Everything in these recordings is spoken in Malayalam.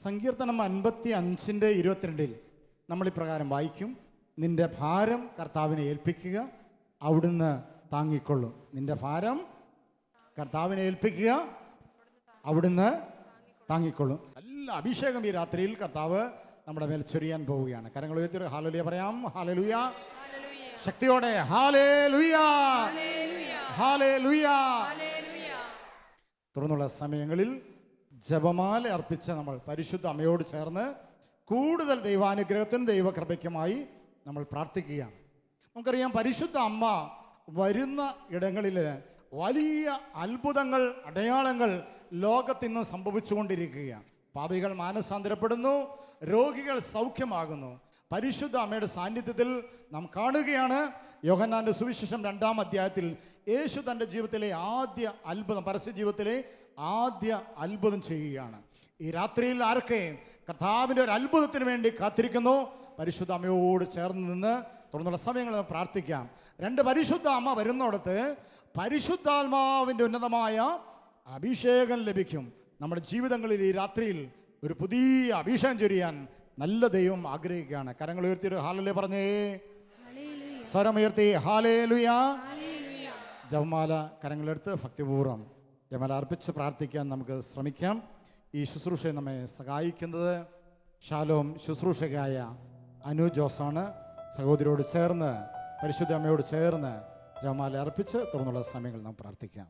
സങ്കീർത്തനം 55:22 നമ്മളിപ്രകാരം വായിക്കും. നിന്റെ ഭാരം കർത്താവിനെ ഏൽപ്പിക്കുക, അവിടുന്ന് താങ്ങിക്കൊള്ളും. നിന്റെ ഭാരം കർത്താവിനെ ഏൽപ്പിക്കുക, അവിടുന്ന് താങ്ങിക്കൊള്ളും. നല്ല അഭിഷേകം ഈ രാത്രിയിൽ കർത്താവ് നമ്മുടെ മേൽ ചൊരിയാൻ പോവുകയാണ്. കരങ്ങൾ ഉയർത്തി ഹല്ലേലൂയ പറയാം. ഹല്ലേലൂയ. ശക്തിയോടെ ഹല്ലേലൂയ, ഹല്ലേലൂയ. തുടർന്നുള്ള സമയങ്ങളിൽ ജപമാല അർപ്പിച്ച് നമ്മൾ പരിശുദ്ധ അമ്മയോട് ചേർന്ന് കൂടുതൽ ദൈവാനുഗ്രഹത്തിനും ദൈവകൃപയ്ക്കുമായി നമ്മൾ പ്രാർത്ഥിക്കുകയാണ്. നമുക്കറിയാം, പരിശുദ്ധ അമ്മ വരുന്ന ഇടങ്ങളിൽ വലിയ അത്ഭുതങ്ങൾ, അടയാളങ്ങൾ ലോകത്തിന്ന് സംഭവിച്ചുകൊണ്ടിരിക്കുകയാണ്. പാപികൾ മാനസാന്തരപ്പെടുന്നു, രോഗികൾ സൗഖ്യമാകുന്നു. പരിശുദ്ധ അമ്മയുടെ സാന്നിധ്യത്തിൽ നാം കാണുകയാണ്. യോഹന്നാന്റെ സുവിശേഷം 2-ാം അധ്യായത്തിൽ യേശു തൻ്റെ ജീവിതത്തിലെ ആദ്യ അത്ഭുതം, പരസ്യ ജീവിതത്തിലെ ആദ്യ അത്ഭുതം ചെയ്യുകയാണ്. ഈ രാത്രിയിൽ ആരൊക്കെ കർത്താവിൻ്റെ ഒരു അത്ഭുതത്തിന് വേണ്ടി കാത്തിരിക്കുന്നു, പരിശുദ്ധ അമ്മയോട് ചേർന്ന് നിന്ന് തുടർന്നുള്ള സമയങ്ങളിൽ പ്രാർത്ഥിക്കാം. 2 പരിശുദ്ധ അമ്മ വരുന്നിടത്ത് പരിശുദ്ധാത്മാവിൻ്റെ ഉന്നതമായ അഭിഷേകം ലഭിക്കും. നമ്മുടെ ജീവിതങ്ങളിൽ ഈ രാത്രിയിൽ ഒരു പുതിയ അഭിഷേകം ചൊരിയാൻ നല്ല ദൈവം ആഗ്രഹിക്കുകയാണ്. കരങ്ങൾ ഉയർത്തി ഹല്ലേലൂയ പറഞ്ഞേ, സ്വരമുയർത്തി ഹല്ലേലൂയ. ജപമാല കരങ്ങളെടുത്ത് ഭക്തിപൂർവ്വം ജപമാല അർപ്പിച്ച് പ്രാർത്ഥിക്കാൻ നമുക്ക് ശ്രമിക്കാം. ഈ ശുശ്രൂഷയെ നമ്മെ സഹായിക്കുന്നത് ഷാലോം ശുശ്രൂഷകയായ അനു ജോസാണ്. സഹോദരിയോട് ചേർന്ന് പരിശുദ്ധ അമ്മയോട് ചേർന്ന് ജപമാല അർപ്പിച്ച് തുടർന്നുള്ള സമയങ്ങൾ നാം പ്രാർത്ഥിക്കാം.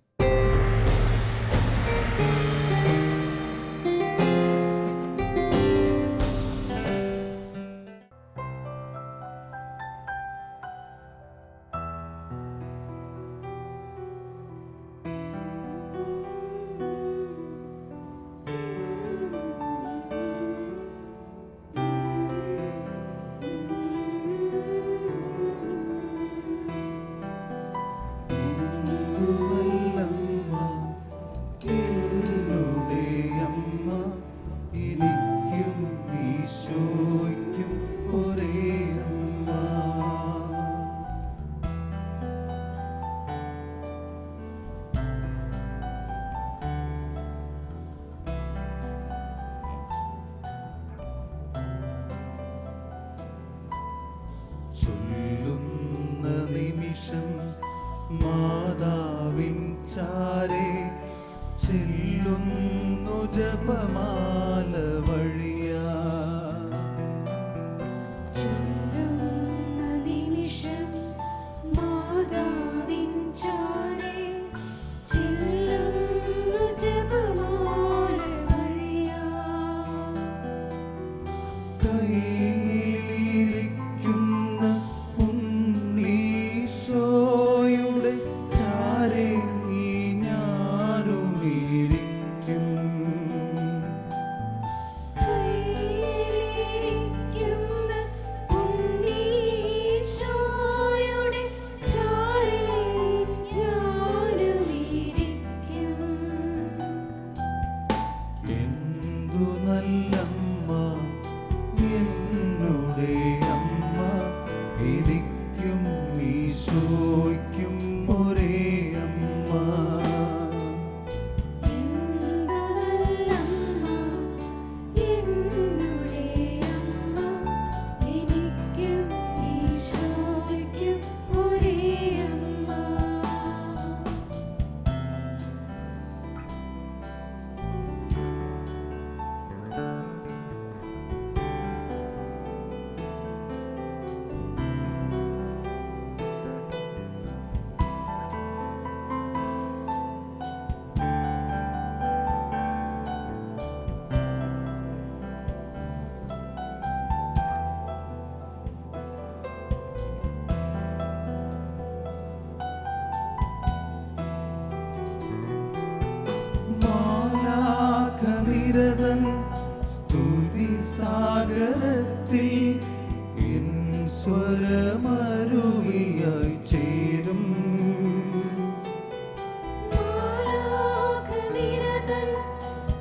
ചൊല്ലുന്ന നിമിഷം മാതാവിൻ ചാരേ ചെല്ലുന്നു ജപമാല വഴിയാ.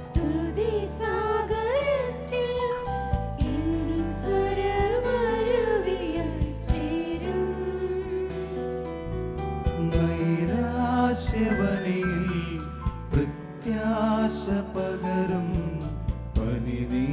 സ്തുതി സാഗരത്തിൽ എൻ സ്വരമരുവിയായി ചേരും. നൈരാശ്യവനിൽ പ്രത്യാശ പകരും പനിനീ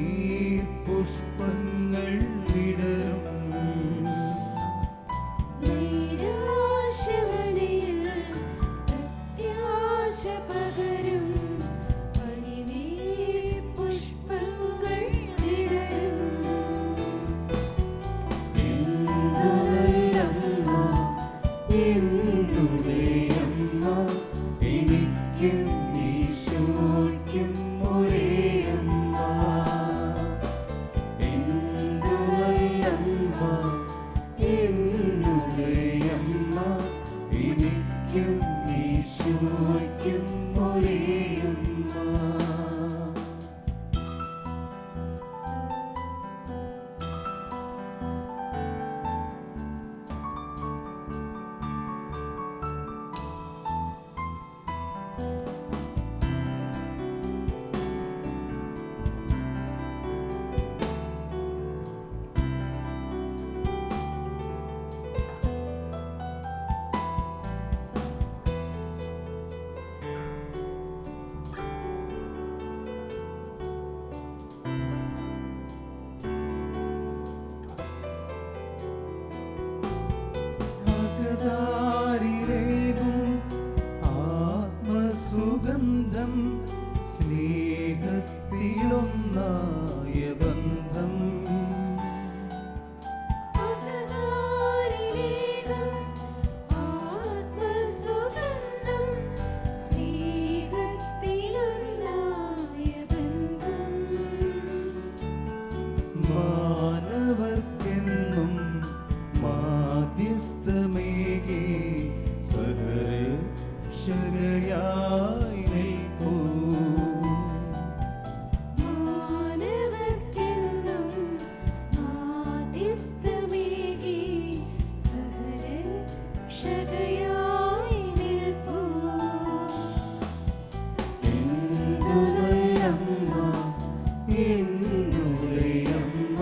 എന്നുടെ അമ്മ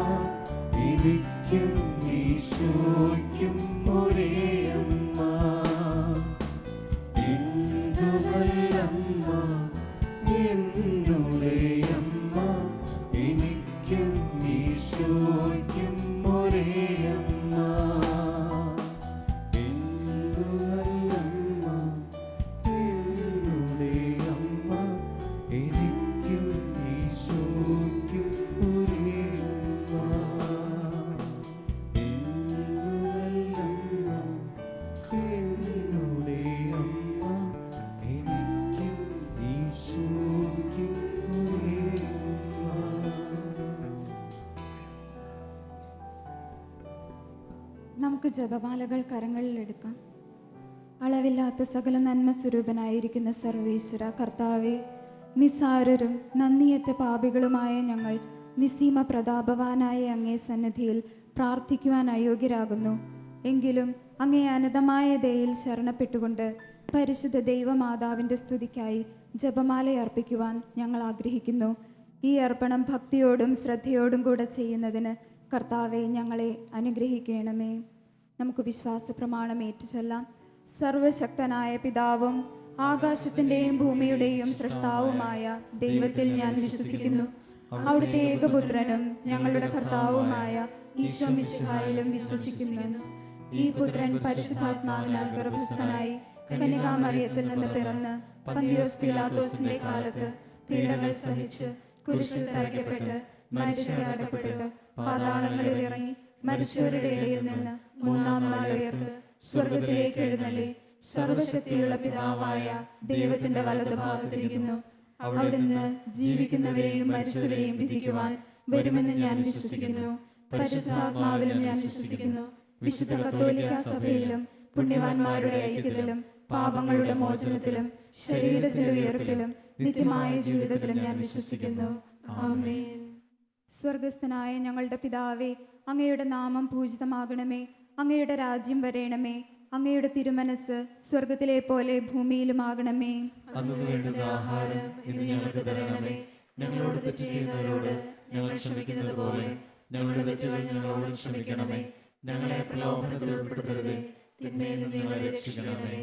എനിക്കും ഈശോയ്ക്കും ഒരേ അമ്മ. എന്തു നല്ലമ്മ എന്നുടെ അമ്മ എനിക്കും ഈശോയ്ക്കും ഒരേ അമ്മ. എന്തു നല്ലമ്മ എന്നുടെ അമ്മ എനിക്കും ഈശോയ്ക്കും ഒരേ അമ്മ. എന്തു നല്ലമ്മ എന്നുടെ അമ്മ എനിക്കും ഈശോയ്ക്കും ഒരേ അമ്മ. നമുക്ക് ജപമാലകൾ കരങ്ങളിലെടുക്കാം. അളവില്ലാത്ത സകല നന്മ സ്വരൂപനായിരിക്കുന്ന സർവേശ്വര കർത്താവെ, നിസ്സാരരും നന്ദിയറ്റ പാപികളുമായ ഞങ്ങൾ നിസ്സീമ പ്രതാപവാനായ അങ്ങേ സന്നിധിയിൽ പ്രാർത്ഥിക്കുവാൻ അയോഗ്യരാകുന്നു. എങ്കിലും അങ്ങേ അനന്തമായ ദയയിൽ ശരണപ്പെട്ടുകൊണ്ട് പരിശുദ്ധ ദൈവമാതാവിൻ്റെ സ്തുതിക്കായി ജപമാല അർപ്പിക്കുവാൻ ഞങ്ങൾ ആഗ്രഹിക്കുന്നു. ഈ അർപ്പണം ഭക്തിയോടും ശ്രദ്ധയോടും കൂടെ ചെയ്യുന്നതിന് കർത്താവെ ഞങ്ങളെ അനുഗ്രഹിക്കണമേ. നമുക്ക് വിശ്വാസ പ്രമാണം ഏറ്റുചൊല്ലാം. സർവശക്തനായ പിതാവും ആകാശത്തിൻ്റെയും ഭൂമിയുടെയും സൃഷ്ടാവുമായ ദൈവത്തിൽ ഞാൻ വിശ്വസിക്കുന്നു. അവിടുത്തെ ഏകപുത്രനും ഞങ്ങളുടെ കർത്താവുമായ ഈശോ മിശിഹായിലും വിശ്വസിക്കുന്നു. ഈ പുത്രൻ പരിശുദ്ധാത്മാവിനാൽ ഗർഭസ്ഥനായി കന്യകാമറിയത്തിൽ നിന്ന് പിറന്ന് പന്തിയോസ് പീലാത്തോസിന്റെ കാലത്ത് പീഡകൾ സഹിച്ച് കുരിശിൽ തറയ്ക്കപ്പെട്ട് മരിച്ചടക്കപ്പെട്ട് പാതാളങ്ങളിൽ ഇറങ്ങി മരിച്ചവരുടെ ഇടയിൽ നിന്ന് മൂന്നാം നാൾ ഉയർത്ത് സ്വർഗത്തിലേക്ക് എഴുന്നള്ളി സർവശക്തിയുള്ള പിതാവായ ദൈവത്തിന്റെ വലതുഭാഗത്തിരിക്കുന്നു. അവിടുന്ന് ജീവിക്കുന്നവരെയും മരിച്ചവരെയും വിധിക്കുവാൻ വരുമെന്ന് ഞാൻ വിശ്വസിക്കുന്നു. പരിശുദ്ധാത്മാവിലും ഞാൻ വിശ്വസിക്കുന്നു. വിശുദ്ധ കത്തോലിക്ക സഭയിലും പുണ്യവാന്മാരുടെ ഐക്യത്തിലും പാപങ്ങളുടെ മോചനത്തിലും ശരീരത്തിലെ ഉയർപ്പിലും നിത്യമായ ജീവിതത്തിലും ഞാൻ വിശ്വസിക്കുന്നു. ആമേൻ. സ്വർഗസ്ഥനായ ഞങ്ങളുടെ പിതാവേ, അങ്ങയുടെ നാമം പൂജിതമാകണമേ. അങ്ങയുടെ രാജ്യം വരേണമേ. അങ്ങയുടെ തിരുമനസ് സ്വർഗത്തിലെ പോലെ ഭൂമിയിലുമാകണമേ. അന്നു വേണ്ടുന്ന ആഹാരം ഇന്ന് ഞങ്ങൾക്ക് തരണമേ. ഞങ്ങളോട് തെറ്റ് ചെയ്യുന്നവരോട് ഞങ്ങൾ ക്ഷമിക്കുന്നത് പോലെ ഞങ്ങളുടെ തെറ്റുകൾ ഞങ്ങളോട് ക്ഷമിക്കണമേ. ഞങ്ങളെ പ്രലോഭനത്തിൽ ഉൾപ്പെടുത്തരുതേ, തിന്മയിൽ നിന്ന് ഞങ്ങളെ രക്ഷിക്കണമേ.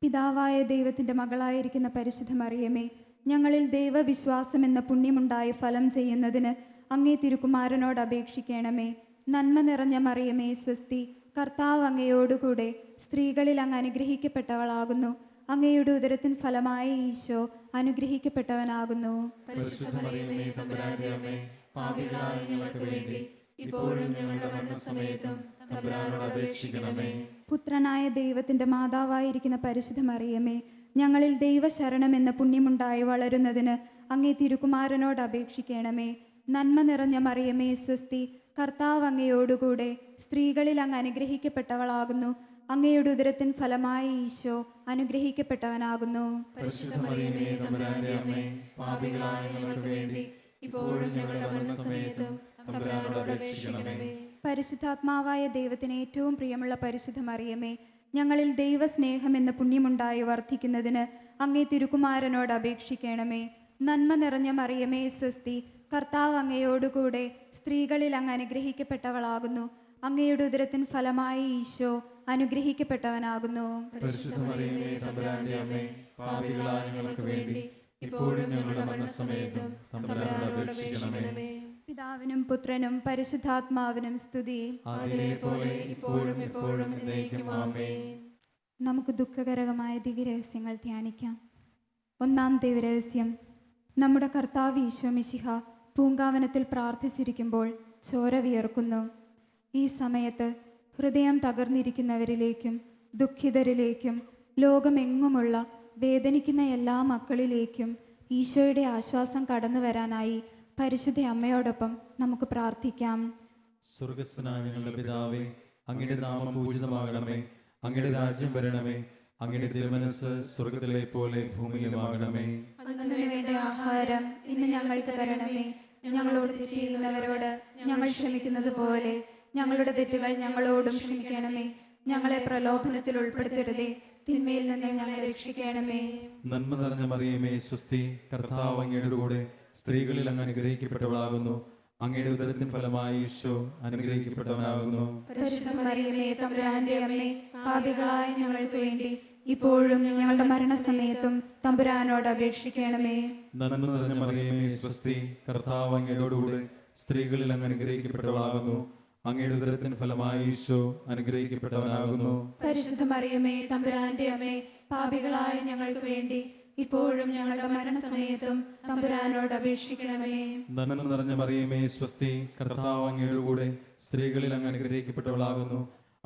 പിതാവായ ദൈവത്തിന്റെ മകളായിരിക്കുന്ന പരിശുദ്ധ മറിയമേ, ഞങ്ങളിൽ ദൈവവിശ്വാസം എന്ന പുണ്യമുണ്ടായി ഫലം ചെയ്യുന്നതിന് അങ്ങേ തിരുക്കുമാരനോട് അപേക്ഷിക്കണമേ. നന്മ നിറഞ്ഞ മറിയമേ സ്വസ്തി, കർത്താവ് അങ്ങയോടുകൂടെ സ്ത്രീകളിൽ അങ്ങ് അനുഗ്രഹിക്കപ്പെട്ടവളാകുന്നു. അങ്ങയുടെ ഉദരത്തിൻ ഫലമായ ഈശോ അനുഗ്രഹിക്കപ്പെട്ടവനാകുന്നു. പരിശുദ്ധ മറിയമേ, തമ്പുരാന്റെ അമ്മേ, പാപികളായ ഞങ്ങൾക്ക് വേണ്ടി ഇപ്പോഴും ഞങ്ങളുടെ മരണസമയത്തും തമ്പുരാനോട് അപേക്ഷിക്കണമേ. പുത്രനായ ദൈവത്തിന്റെ മാതാവായിരിക്കുന്ന പരിശുദ്ധ മറിയമേ, ഞങ്ങളിൽ ദൈവശരണം എന്ന പുണ്യമുണ്ടായി വളരുന്നതിന് അങ്ങേ തിരുക്കുമാരനോട് അപേക്ഷിക്കണമേ. നന്മ നിറഞ്ഞ മറിയമേ സ്വസ്തി, കർത്താവ് അങ്ങയോടുകൂടെ സ്ത്രീകളിൽ അങ്ങ് അനുഗ്രഹിക്കപ്പെട്ടവളാകുന്നു. അങ്ങയുടെ ഉദരത്തിൻ ഫലമായ ഈശോ അനുഗ്രഹിക്കപ്പെട്ടവനാകുന്നു. പരിശുദ്ധ മറിയമേ, തമ്പുരാന്റെ അമ്മേ, പാപികളായ ഞങ്ങൾക്ക് വേണ്ടി ഇപ്പോഴും ഞങ്ങളുടെ മരണസമയത്തും തമ്പുരാനോട് അപേക്ഷിക്കണമേ. പരിശുദ്ധാത്മാവായ ദൈവത്തിന് ഏറ്റവും പ്രിയമുള്ള പരിശുദ്ധ മറിയമേ, ഞങ്ങളിൽ ദൈവസ്നേഹം എന്ന പുണ്യമുണ്ടായി വർദ്ധിക്കുന്നതിന് അങ്ങേ തിരുക്കുമാരനോട് അപേക്ഷിക്കണമേ. നന്മ നിറഞ്ഞ മറിയമേ സ്വസ്തി, കർത്താവ് അങ്ങയോടുകൂടെ സ്ത്രീകളിൽ അങ്ങ് അനുഗ്രഹിക്കപ്പെട്ടവളാകുന്നു. അങ്ങയുടെ ഉദരത്തിൻ ഫലമായ ഈശോ അനുഗ്രഹിക്കപ്പെട്ടവനാകുന്നു. പരിശുദ്ധ മറിയമേ, തമ്പുരാന്റെ അമ്മേ, പാപികളായ ഞങ്ങൾക്ക് വേണ്ടി ഇപ്പോഴും ഞങ്ങളുടെ മരണസമയത്തും തമ്പുരാനോട് അപേക്ഷിക്കണമേ. പിതാവിനും പുത്രനും പരിശുദ്ധാത്മാവിനും സ്തുതി. അതിലെ പോലെ ഇപ്പോഴും എപ്പോഴും എന്നേക്കും ആമേൻ. നമുക്ക് ദുഃഖകരമായ ദിവ്യരഹസ്യങ്ങൾ ധ്യാനിക്കാം. ഒന്നാം ദിവ്യരഹസ്യം, നമ്മുടെ കർത്താവ് ഈശോ മിശിഹ പൂങ്കാവനത്തിൽ പ്രാർത്ഥിച്ചിരിക്കുമ്പോൾ ചോര വിയർക്കുന്നു. ഈ സമയത്ത് ഹൃദയം തകർന്നിരിക്കുന്നവരിലേക്കും ദുഃഖിതരിലേക്കും ലോകമെങ്ങുമുള്ള വേദനിക്കുന്ന എല്ലാ മക്കളിലേക്കും ഈശോയുടെ ആശ്വാസം കടന്നു വരാനായി പരിശുദ്ധ അമ്മയോടൊപ്പം നമുക്ക് പ്രാർത്ഥിക്കാം. സ്വർഗസ്ഥനായ ഞങ്ങളുടെ പിതാവേ, അങ്ങയുടെ നാമം പൂജിതമാകണമേ. അങ്ങയുടെ രാജ്യം വരണമേ. അങ്ങയുടെ തിരുമനസ് സ്വർഗത്തിലെ പോലെ ഭൂമിയിലുമാകണമേ. അന്നു വേണ്ട ആഹാരം ഇന്ന് ഞങ്ങൾക്ക് തരണമേ. ഞങ്ങളോട് തെറ്റ് ചെയ്യുന്നവരോട് ഞങ്ങൾ ക്ഷമിക്കുന്നത് പോലെ ഞങ്ങളുടെ തെറ്റുകൾ ഞങ്ങളോടും ക്ഷമിക്കണമേ. ഞങ്ങളെ പ്രലോഭനത്തിൽ ഉൾപ്പെടുത്തരുതേ, തിന്മയിൽ നിന്ന് ഞങ്ങളെ രക്ഷിക്കണമേ. നന്മ നിറഞ്ഞ മറിയമേ സ്വസ്തി, കർത്താവ് അങ്ങയുടെ കൂടെ സ്ത്രീകളിൽ അങ്ങ് അനുഗ്രഹിക്കപ്പെട്ടവളാകുന്നു. അങ്ങയുടെ ഉദരത്തിൻ ഫലമായി ഈശോ അനുഗ്രഹിക്കപ്പെട്ടവനാകുന്നു. പരിശുദ്ധ മറിയമേ തമ്പുരാന്റെ അമ്മേ, പാപികളായ ഞങ്ങൾക്ക് വേണ്ടി ഇപ്പോഴും ഞങ്ങളുടെ മരണസമയത്തും തമ്പുരാനോട് അപേക്ഷിക്കണമേ. നന്മ നിറഞ്ഞ മറിയമേ സ്വസ്തി, കർത്താവ് അങ്ങയോടുകൂടെ സ്ത്രീകളിൽ അങ്ങ് അനുഗ്രഹിക്കപ്പെട്ടവളാകുന്നു. അങ്ങയുടെ ഉദരത്തിൻ ഫലമായി ഈശോ അനുഗ്രഹിക്കപ്പെട്ടവനാകുന്നു. പരിശുദ്ധ മറിയമേ തമ്പുരാന്റെ അമ്മേ, പാപികളായ ഞങ്ങൾക്ക് വേണ്ടി ഇപ്പോഴും ഞങ്ങളുടെ മരണസമയത്തും തമ്പുരാനോട് അപേക്ഷിക്കണമേ. നന്മ നിറഞ്ഞ മറിയമേ സ്വസ്തി, കർത്താവ് അങ്ങയോടുകൂടെ സ്ത്രീകളിൽ അങ്ങ് അനുഗ്രഹിക്കപ്പെട്ടവളാകുന്നു.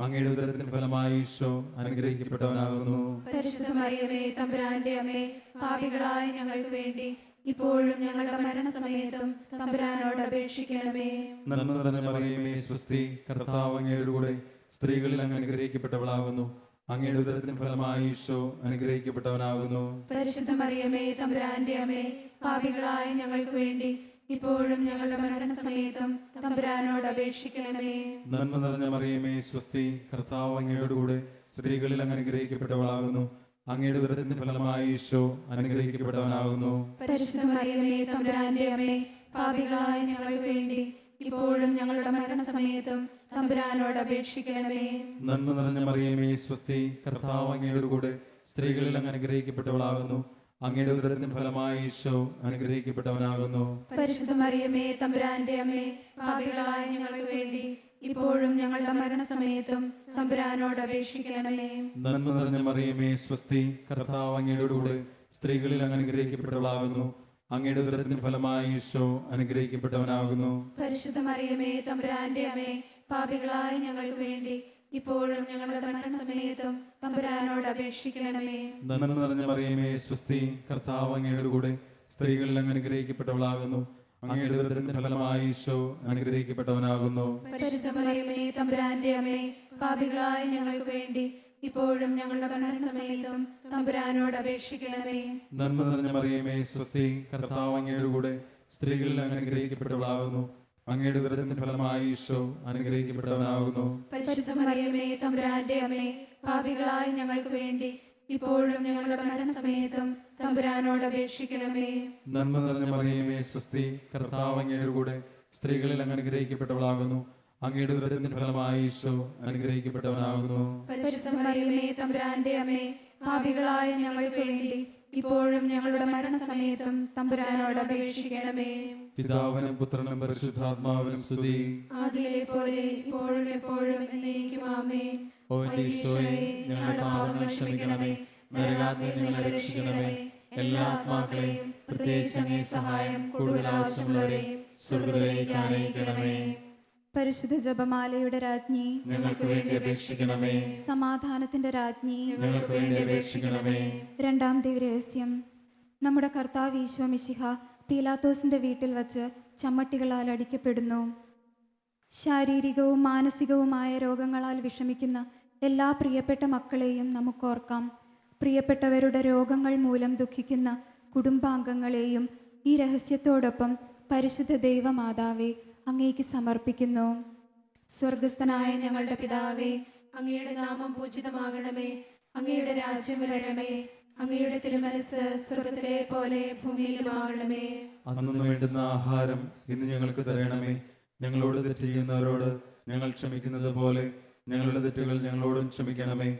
അങ്ങയുടെ ഉദരത്തിൻ ഫലമായി ഈശോ അനുഗ്രഹിക്കപ്പെട്ടവനാകുന്നു. പരിശുദ്ധ മറിയമേ തമ്പുരാന്റെ അമ്മേ, പാപികളായ ഞങ്ങൾക്ക് വേണ്ടി ഇപ്പോഴും ഞങ്ങളുടെ മരണസമയത്തും തമ്പുരാനോട് അപേക്ഷിക്കണമേ. നന്മ നിറഞ്ഞ മറിയമേ സ്വസ്തി, കർത്താവ് അങ്ങയോടുകൂടെ സ്ത്രീകളിൽ അങ്ങ് അനുഗ്രഹിക്കപ്പെട്ടവളാകുന്നു. അങ്ങയുടെ ഉദരത്തിൻ ഫലമായി ഈശോ അനുഗ്രഹിക്കപ്പെട്ടവനാകുന്നു. പരിശുദ്ധ മറിയമേ തമ്പുരാന്റെ അമ്മേ, പാപികളായ ഞങ്ങൾക്ക് വേണ്ടി ഇപ്പോഴും ഞങ്ങളുടെ മരണസമയത്തും തമ്പുരാനോട് അപേക്ഷിക്കണമേ. നന്മ നിറഞ്ഞ മറിയമേ സ്വസ്തി, കർത്താവ് അങ്ങയോടുകൂടെ സ്ത്രീകളിൽ അങ്ങ് അനുഗ്രഹിക്കപ്പെട്ടവളാകുന്നു. അങ്ങയുടെ ഉദരത്തിൻ ഫലമായി ഈശോ അനുഗ്രഹിക്കപ്പെട്ടവനാകുന്നു. പരിശുദ്ധ മറിയമേ തമ്പുരാന്റെ അമ്മേ, പാപികളായ ഞങ്ങൾക്ക് വേണ്ടി ഇപ്പോഴും ഞങ്ങളുടെ മരണസമയത്തും തമ്പുരാനോട് അപേക്ഷിക്കണമേ. നന്മ നിറഞ്ഞ മറിയമേ സ്വസ്തി, കർത്താവ് അങ്ങയോടുകൂടെ സ്ത്രീകളിൽ അങ്ങ് അനുഗ്രഹിക്കപ്പെട്ടവളാകുന്നു. അങ്ങയുടെ ഉദരത്തിൻ ഫലമായി ഈശോ അനുഗ്രഹിക്കപ്പെട്ടവനാകുന്നു. പരിശുദ്ധ മറിയമേ തമ്പുരാന്റെ അമ്മേ, പാപികളായ ഞങ്ങൾക്ക് വേണ്ടി ഇപ്പോഴും ഞങ്ങളുടെ മരണസമയത്തും തമ്പുരാനോട് അപേക്ഷിക്കണമേ. നന്മ നിറഞ്ഞ മറിയമേ സ്വസ്തി, കർത്താവ് അങ്ങയോടുകൂടെ സ്ത്രീകളിൽ അങ്ങ് അനുഗ്രഹിക്കപ്പെട്ടവളാകുന്നു. അങ്ങയുടെ ഉദരത്തിൻ ഫലമായി ഈശോ അനുഗ്രഹിക്കപ്പെട്ടവനാകുന്നു. പരിശുദ്ധ മറിയമേ തമ്പുരാന്റെ അമ്മേ, പാപികളായ ഞങ്ങൾക്ക് വേണ്ടി ഇപ്പോഴും ഞങ്ങളുടെ മരണസമയത്തും തമ്പുരാനോട് അപേക്ഷിക്കണമേ. നന്മ നിറഞ്ഞ മറിയമേ സ്വസ്തി, കർത്താവ് അങ്ങയോടുകൂടെ സ്ത്രീകളിൽ അങ്ങ് അനുഗ്രഹിക്കപ്പെട്ടവളാകുന്നു. അങ്ങയുടെ ഉദരത്തിൻ ഫലമായി ഈശോ അനുഗ്രഹിക്കപ്പെട്ടവനാകുന്നു. പരിശുദ്ധ മറിയമേ തമ്പുരാന്റെ അമ്മേ, പാപികളായ ഞങ്ങൾക്ക് വേണ്ടി ഇപ്പോഴും ഞങ്ങളുടെ മരണസമയത്തും തമ്പുരാനോട് അപേക്ഷിക്കണമേ. നന്മ നിറഞ്ഞ മറിയമേ സ്വസ്തി, കർത്താവ് അങ്ങയോടുകൂടെ സ്ത്രീകളിൽ അങ്ങ് അനുഗ്രഹിക്കപ്പെട്ടവളാകുന്നു. അങ്ങയുടെ ഉദരത്തിൻ ഫലമായി ഈശോ അനുഗ്രഹിക്കപ്പെട്ടവനാകുന്നു. പരിശുദ്ധ മറിയമേ തമ്പുരാന്റെ അമ്മേ, പാപികളായ ഞങ്ങൾക്ക് വേണ്ടി ഇപ്പോഴും ഞങ്ങളുടെ മരണസമയത്തും തമ്പുരാനോട് അപേക്ഷിക്കണമേ. നന്മ നിറഞ്ഞ മറിയമേ സ്വസ്തി, കർത്താവ് അങ്ങയോടുകൂടെ സ്ത്രീകളിൽ അങ്ങ് അനുഗ്രഹിക്കപ്പെട്ടവളാകുന്നു. അങ്ങയുടെ ഉദരത്തിൻ ഫലമായി ഈശോ അനുഗ്രഹിക്കപ്പെട്ടവനാകുന്നു. പരിശുദ്ധ മറിയമേ തമ്പുരാന്റെ അമ്മേ, പാപികളായ ഞങ്ങൾക്ക് വേണ്ടി ഇപ്പോഴും ഞങ്ങളുടെ മരണസമയത്തും തമ്പുരാനോട് അപേക്ഷിക്കണമേ. പിതാവിനും പുത്രനും പരിശുദ്ധാത്മാവിനും സ്തുതി. ആദിയിലെ പോലെ ഇപ്പോഴും എപ്പോഴും എന്നേക്കും ആമേൻ. ഓ എന്റെ ഈശോയെ, ഞങ്ങളുടെ പാപങ്ങൾ ക്ഷമിക്കണമേ, നരകാഗ്നിയിൽ നിന്ന് ഞങ്ങളെ രക്ഷിക്കണമേ. എല്ലാ ആത്മാക്കളെയും പ്രത്യേകിച്ച് അങ്ങേ സഹായം കൂടുതൽ ആവശ്യമുള്ളവരെയും സ്വർഗ്ഗത്തിലേക്ക് ആനയിക്കണമേ. പരിശുദ്ധ ജപമാലയുടെ രാജ്ഞി, ഞങ്ങൾക്ക് വേണ്ടി അപേക്ഷിക്കണമേ. സമാധാനത്തിന്റെ രാജ്ഞി, ഞങ്ങൾക്ക് വേണ്ടി അപേക്ഷിക്കണമേ. രണ്ടാം ദിവ്യരഹസ്യം. നമ്മുടെ കർത്താവ് ഈശോ മിശിഹ പീലാത്തോസിന്റെ വീട്ടിൽ വച്ച് ചമ്മട്ടികളാൽ അടിക്കപ്പെടുന്നു. ശാരീരികവും മാനസികവുമായ രോഗങ്ങളാൽ വിഷമിക്കുന്ന എല്ലാ പ്രിയപ്പെട്ട മക്കളെയും നമുക്കോർക്കാം. പ്രിയപ്പെട്ടവരുടെ രോഗങ്ങൾ മൂലം ദുഃഖിക്കുന്ന കുടുംബാംഗങ്ങളെയും ഈ രഹസ്യത്തോടൊപ്പം പരിശുദ്ധ ദൈവമാതാവേ അങ്ങേക്ക് സമർപ്പിക്കുന്നു. സ്വർഗസ്ഥനായ ഞങ്ങളുടെ പിതാവേ, അങ്ങയുടെ നാമം പൂജിതമാകണമേ. അങ്ങയുടെ രാജ്യം വരണമേ. അങ്ങയുടെ തിരുമനസ് സ്വർഗത്തിലെ പോലെ ഭൂമിയിലുമാകണമേ. അന്നു വേണ്ടുന്ന ആഹാരം ഇന്ന് ഞങ്ങൾക്ക് തരണമേ. ഞങ്ങളോട് തെറ്റ് ചെയ്യുന്നവരോട് ഞങ്ങൾ ക്ഷമിക്കുന്നത് പോലെ ഞങ്ങളുടെ തെറ്റുകൾ ഞങ്ങളോടും ക്ഷമിക്കണമേ.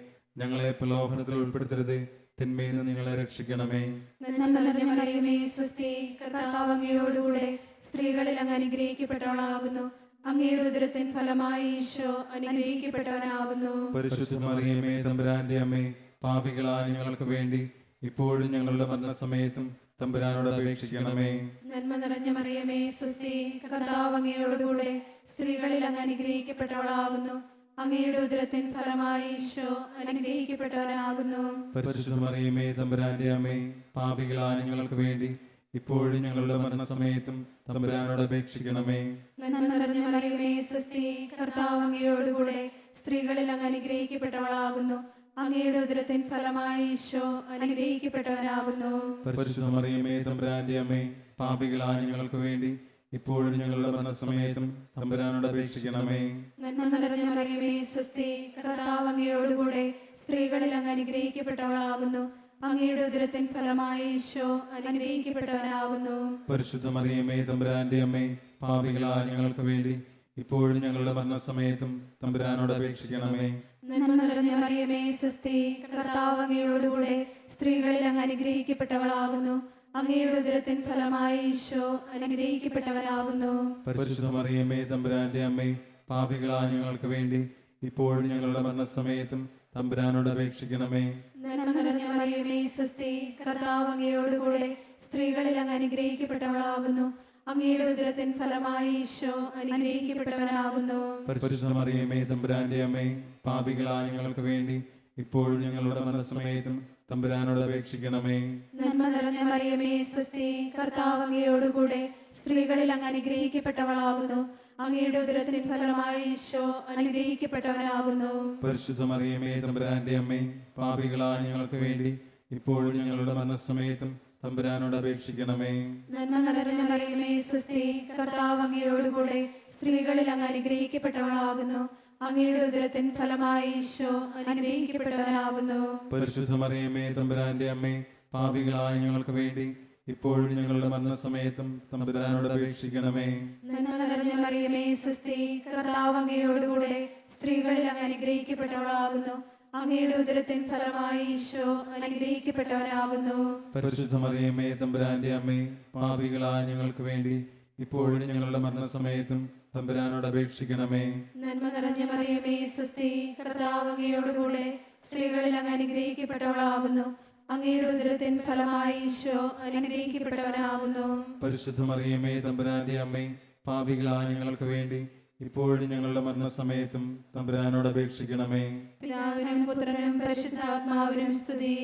ഞങ്ങളെ പ്രലോഭനത്തിൽ ഉൾപ്പെടുത്തരുതേ, തിന്മയിൽ നിന്ന് ഞങ്ങളെ രക്ഷിക്കണമേ. നന്മ നിറഞ്ഞ മറിയമേ സ്വസ്തി, കർത്താവ് അങ്ങയോടുകൂടെ സ്ത്രീകളിൽ അങ്ങ് അനുഗ്രഹിക്കപ്പെട്ടവളാകുന്നു. അങ്ങയുടെ ഉദരത്തിൻ ഫലമായി ഈശോ അനുഗ്രഹിക്കപ്പെട്ടവനാകുന്നു. പരിശുദ്ധ മറിയമേ തമ്പുരാന്റെ അമ്മേ, പാപികളായ ഞങ്ങൾക്ക് വേണ്ടി ഇപ്പോഴും ഞങ്ങളുടെ മരണസമയത്തും തമ്പുരാനോട് അപേക്ഷിക്കണമേ. നന്മ നിറഞ്ഞ മറിയമേ സ്വസ്തി, കർത്താവ് അങ്ങയോടുകൂടെ സ്ത്രീകളിൽ അങ്ങ് അനുഗ്രഹിക്കപ്പെട്ടവളാകുന്നു. അങ്ങയുടെ ഉദരത്തിൻ ഫലമായി ഈശോ അനുഗ്രഹിക്കപ്പെട്ടവനാകുന്നു. പരിശുദ്ധ മറിയമേ തമ്പുരാന്റെ അമ്മേ, പാപികളായ ഞങ്ങൾക്ക് വേണ്ടി ഇപ്പോഴും ഞങ്ങളുടെ മരണസമയത്തും തമ്പുരാനോട് അപേക്ഷിക്കണമേ. നന്മ നിറഞ്ഞ മറിയമേ സ്വസ്തി, കർത്താവ് അങ്ങയോടുകൂടെ സ്ത്രീകളിൽ അങ്ങ് അനുഗ്രഹിക്കപ്പെട്ടവളാകുന്നു. അങ്ങയുടെ ഉദരത്തിൻ ഫലമായി ഈശോ അനുഗ്രഹിക്കപ്പെട്ടവനാകുന്നു. പരിശുദ്ധ മറിയമേ തമ്പുരാന്റെ അമ്മേ, പാപികളായ ഞങ്ങൾക്ക് വേണ്ടി ഇപ്പോഴും ഞങ്ങളുടെ മരണസമയത്തും തമ്പുരാനോട് അപേക്ഷിക്കണമേ. നന്മ നിറഞ്ഞ മറിയമേ സ്വസ്തി, കർത്താവ് അങ്ങയോടുകൂടെ സ്ത്രീകളിൽ അങ്ങ് അനുഗ്രഹിക്കപ്പെട്ടവളാകുന്നു. അങ്ങയുടെ ഉദരത്തിൻ ഫലമായി ഈശോ അനുഗ്രഹിക്കപ്പെട്ടവനാകുന്നു. പരിശുദ്ധ മറിയമേ തമ്പുരാന്റെ അമ്മേ, പാപികളായ ഞങ്ങൾക്ക് വേണ്ടി ഇപ്പോഴും ഞങ്ങളുടെ മരണസമയത്തും തമ്പുരാനോട് അപേക്ഷിക്കണമേ. നന്മ നിറഞ്ഞ മറിയമേ സ്വസ്തി, കർത്താവ് അങ്ങയോടുകൂടെ സ്ത്രീകളിൽ അങ്ങ് അനുഗ്രഹിക്കപ്പെട്ടവളാകുന്നു. അങ്ങയുടെ ഉദരത്തിൻ ഫലമായി ഈശോ അനുഗ്രഹിക്കപ്പെട്ടവനാകുന്നു. പരിശുദ്ധ മറിയമേ തമ്പുരാന്റെ അമ്മേ, പാപികളായ ഞങ്ങൾക്ക് വേണ്ടി ഇപ്പോഴും ഞങ്ങളുടെ മരണസമയത്തും തമ്പുരാനോട് അപേക്ഷിക്കണമേ. നന്മ നിറഞ്ഞ മറിയമേ സ്വസ്തി, കർത്താവ് അങ്ങയോടുകൂടെ സ്ത്രീകളിൽ അങ്ങ് അനുഗ്രഹിക്കപ്പെട്ടവളാകുന്നു. അങ്ങയുടെ ഉദരത്തിൻ ഫലമായി ഈശോ അനുഗ്രഹിക്കപ്പെട്ടവനാകുന്നു. പരിശുദ്ധ മറിയമേ തമ്പുരാന്റെ അമ്മേ, പാപികളായ ഞങ്ങൾക്ക് വേണ്ടി ഇപ്പോഴും ഞങ്ങളുടെ മരണസമയത്തും തമ്പുരാനോട് അപേക്ഷിക്കണമേ. നന്മ നിറഞ്ഞ മറിയമേ സ്വസ്തി, കർത്താവ് അങ്ങയോടുകൂടെ സ്ത്രീകളിൽ അങ്ങ് അനുഗ്രഹിക്കപ്പെട്ടവളാകുന്നു. അങ്ങയുടെ ഉദരത്തിൻ ഫലമായി ഈശോ അനുഗ്രഹിക്കപ്പെട്ടവനാകുന്നു. പരിശുദ്ധ മറിയമേ തമ്പുരാന്റെ അമ്മേ, പാപികളായ ഞങ്ങൾക്ക് വേണ്ടി ഇപ്പോഴും ഞങ്ങളുടെ മരണസമയത്തും തമ്പുരാനോട് അപേക്ഷിക്കണമേ. നന്മ നിറഞ്ഞ മറിയമേ സ്വസ്തി, കർത്താവ് അങ്ങയോടുകൂടെ സ്ത്രീകളിൽ അങ്ങ് അനുഗ്രഹിക്കപ്പെട്ടവളാകുന്നു. അങ്ങയുടെ ഉദരത്തിൻ ഫലമായി ഈശോ അനുഗ്രഹിക്കപ്പെട്ടവനാകുന്നു. പരിശുദ്ധ മറിയമേ തമ്പുരാന്റെ അമ്മേ, പാപികളായ ഞങ്ങൾക്ക് വേണ്ടി ഇപ്പോഴും ഞങ്ങളുടെ മരണസമയത്തും തമ്പുരാനോട് അപേക്ഷിക്കണമേ. നന്മ നിറഞ്ഞ മറിയമേ സ്വസ്തി, കർത്താവ് അങ്ങയോടുകൂടെ സ്ത്രീകളിൽ അങ്ങ് അനുഗ്രഹിക്കപ്പെട്ടവളാകുന്നു. അങ്ങയുടെ ഉദരത്തിൻ ഫലമായി ഈശോ അനുഗ്രഹിക്കപ്പെട്ടവനാകുന്നു. പരിശുദ്ധ മറിയമേ തമ്പുരാന്റെ അമ്മേ, പാപികളായ ഞങ്ങൾക്ക് വേണ്ടി ഇപ്പോഴും ഞങ്ങളുടെ മരണസമയത്തും തമ്പുരാനോട് അപേക്ഷിക്കണമേ. നന്മ നിറഞ്ഞ മറിയമേ സ്വസ്തി, കർത്താവ് അങ്ങയോടുകൂടെ സ്ത്രീകളിൽ അങ്ങ് അനുഗ്രഹിക്കപ്പെട്ടവളാകുന്നു. അങ്ങയുടെ ഉദരത്തിൻ ഫലമായി ഈശോ അനുഗ്രഹിക്കപ്പെട്ടവനാകുന്നു. പരിശുദ്ധ മറിയമേ തമ്പുരാന്റെ അമ്മേ, പാപികളായ ഞങ്ങൾക്ക് വേണ്ടി ഇപ്പോഴും ഞങ്ങളുടെ മരണസമയത്തും തമ്പുരാനോട് അപേക്ഷിക്കണമേ. പിതാവിനും പുത്രനും പരിശുദ്ധാത്മാവിനും സ്തുതി.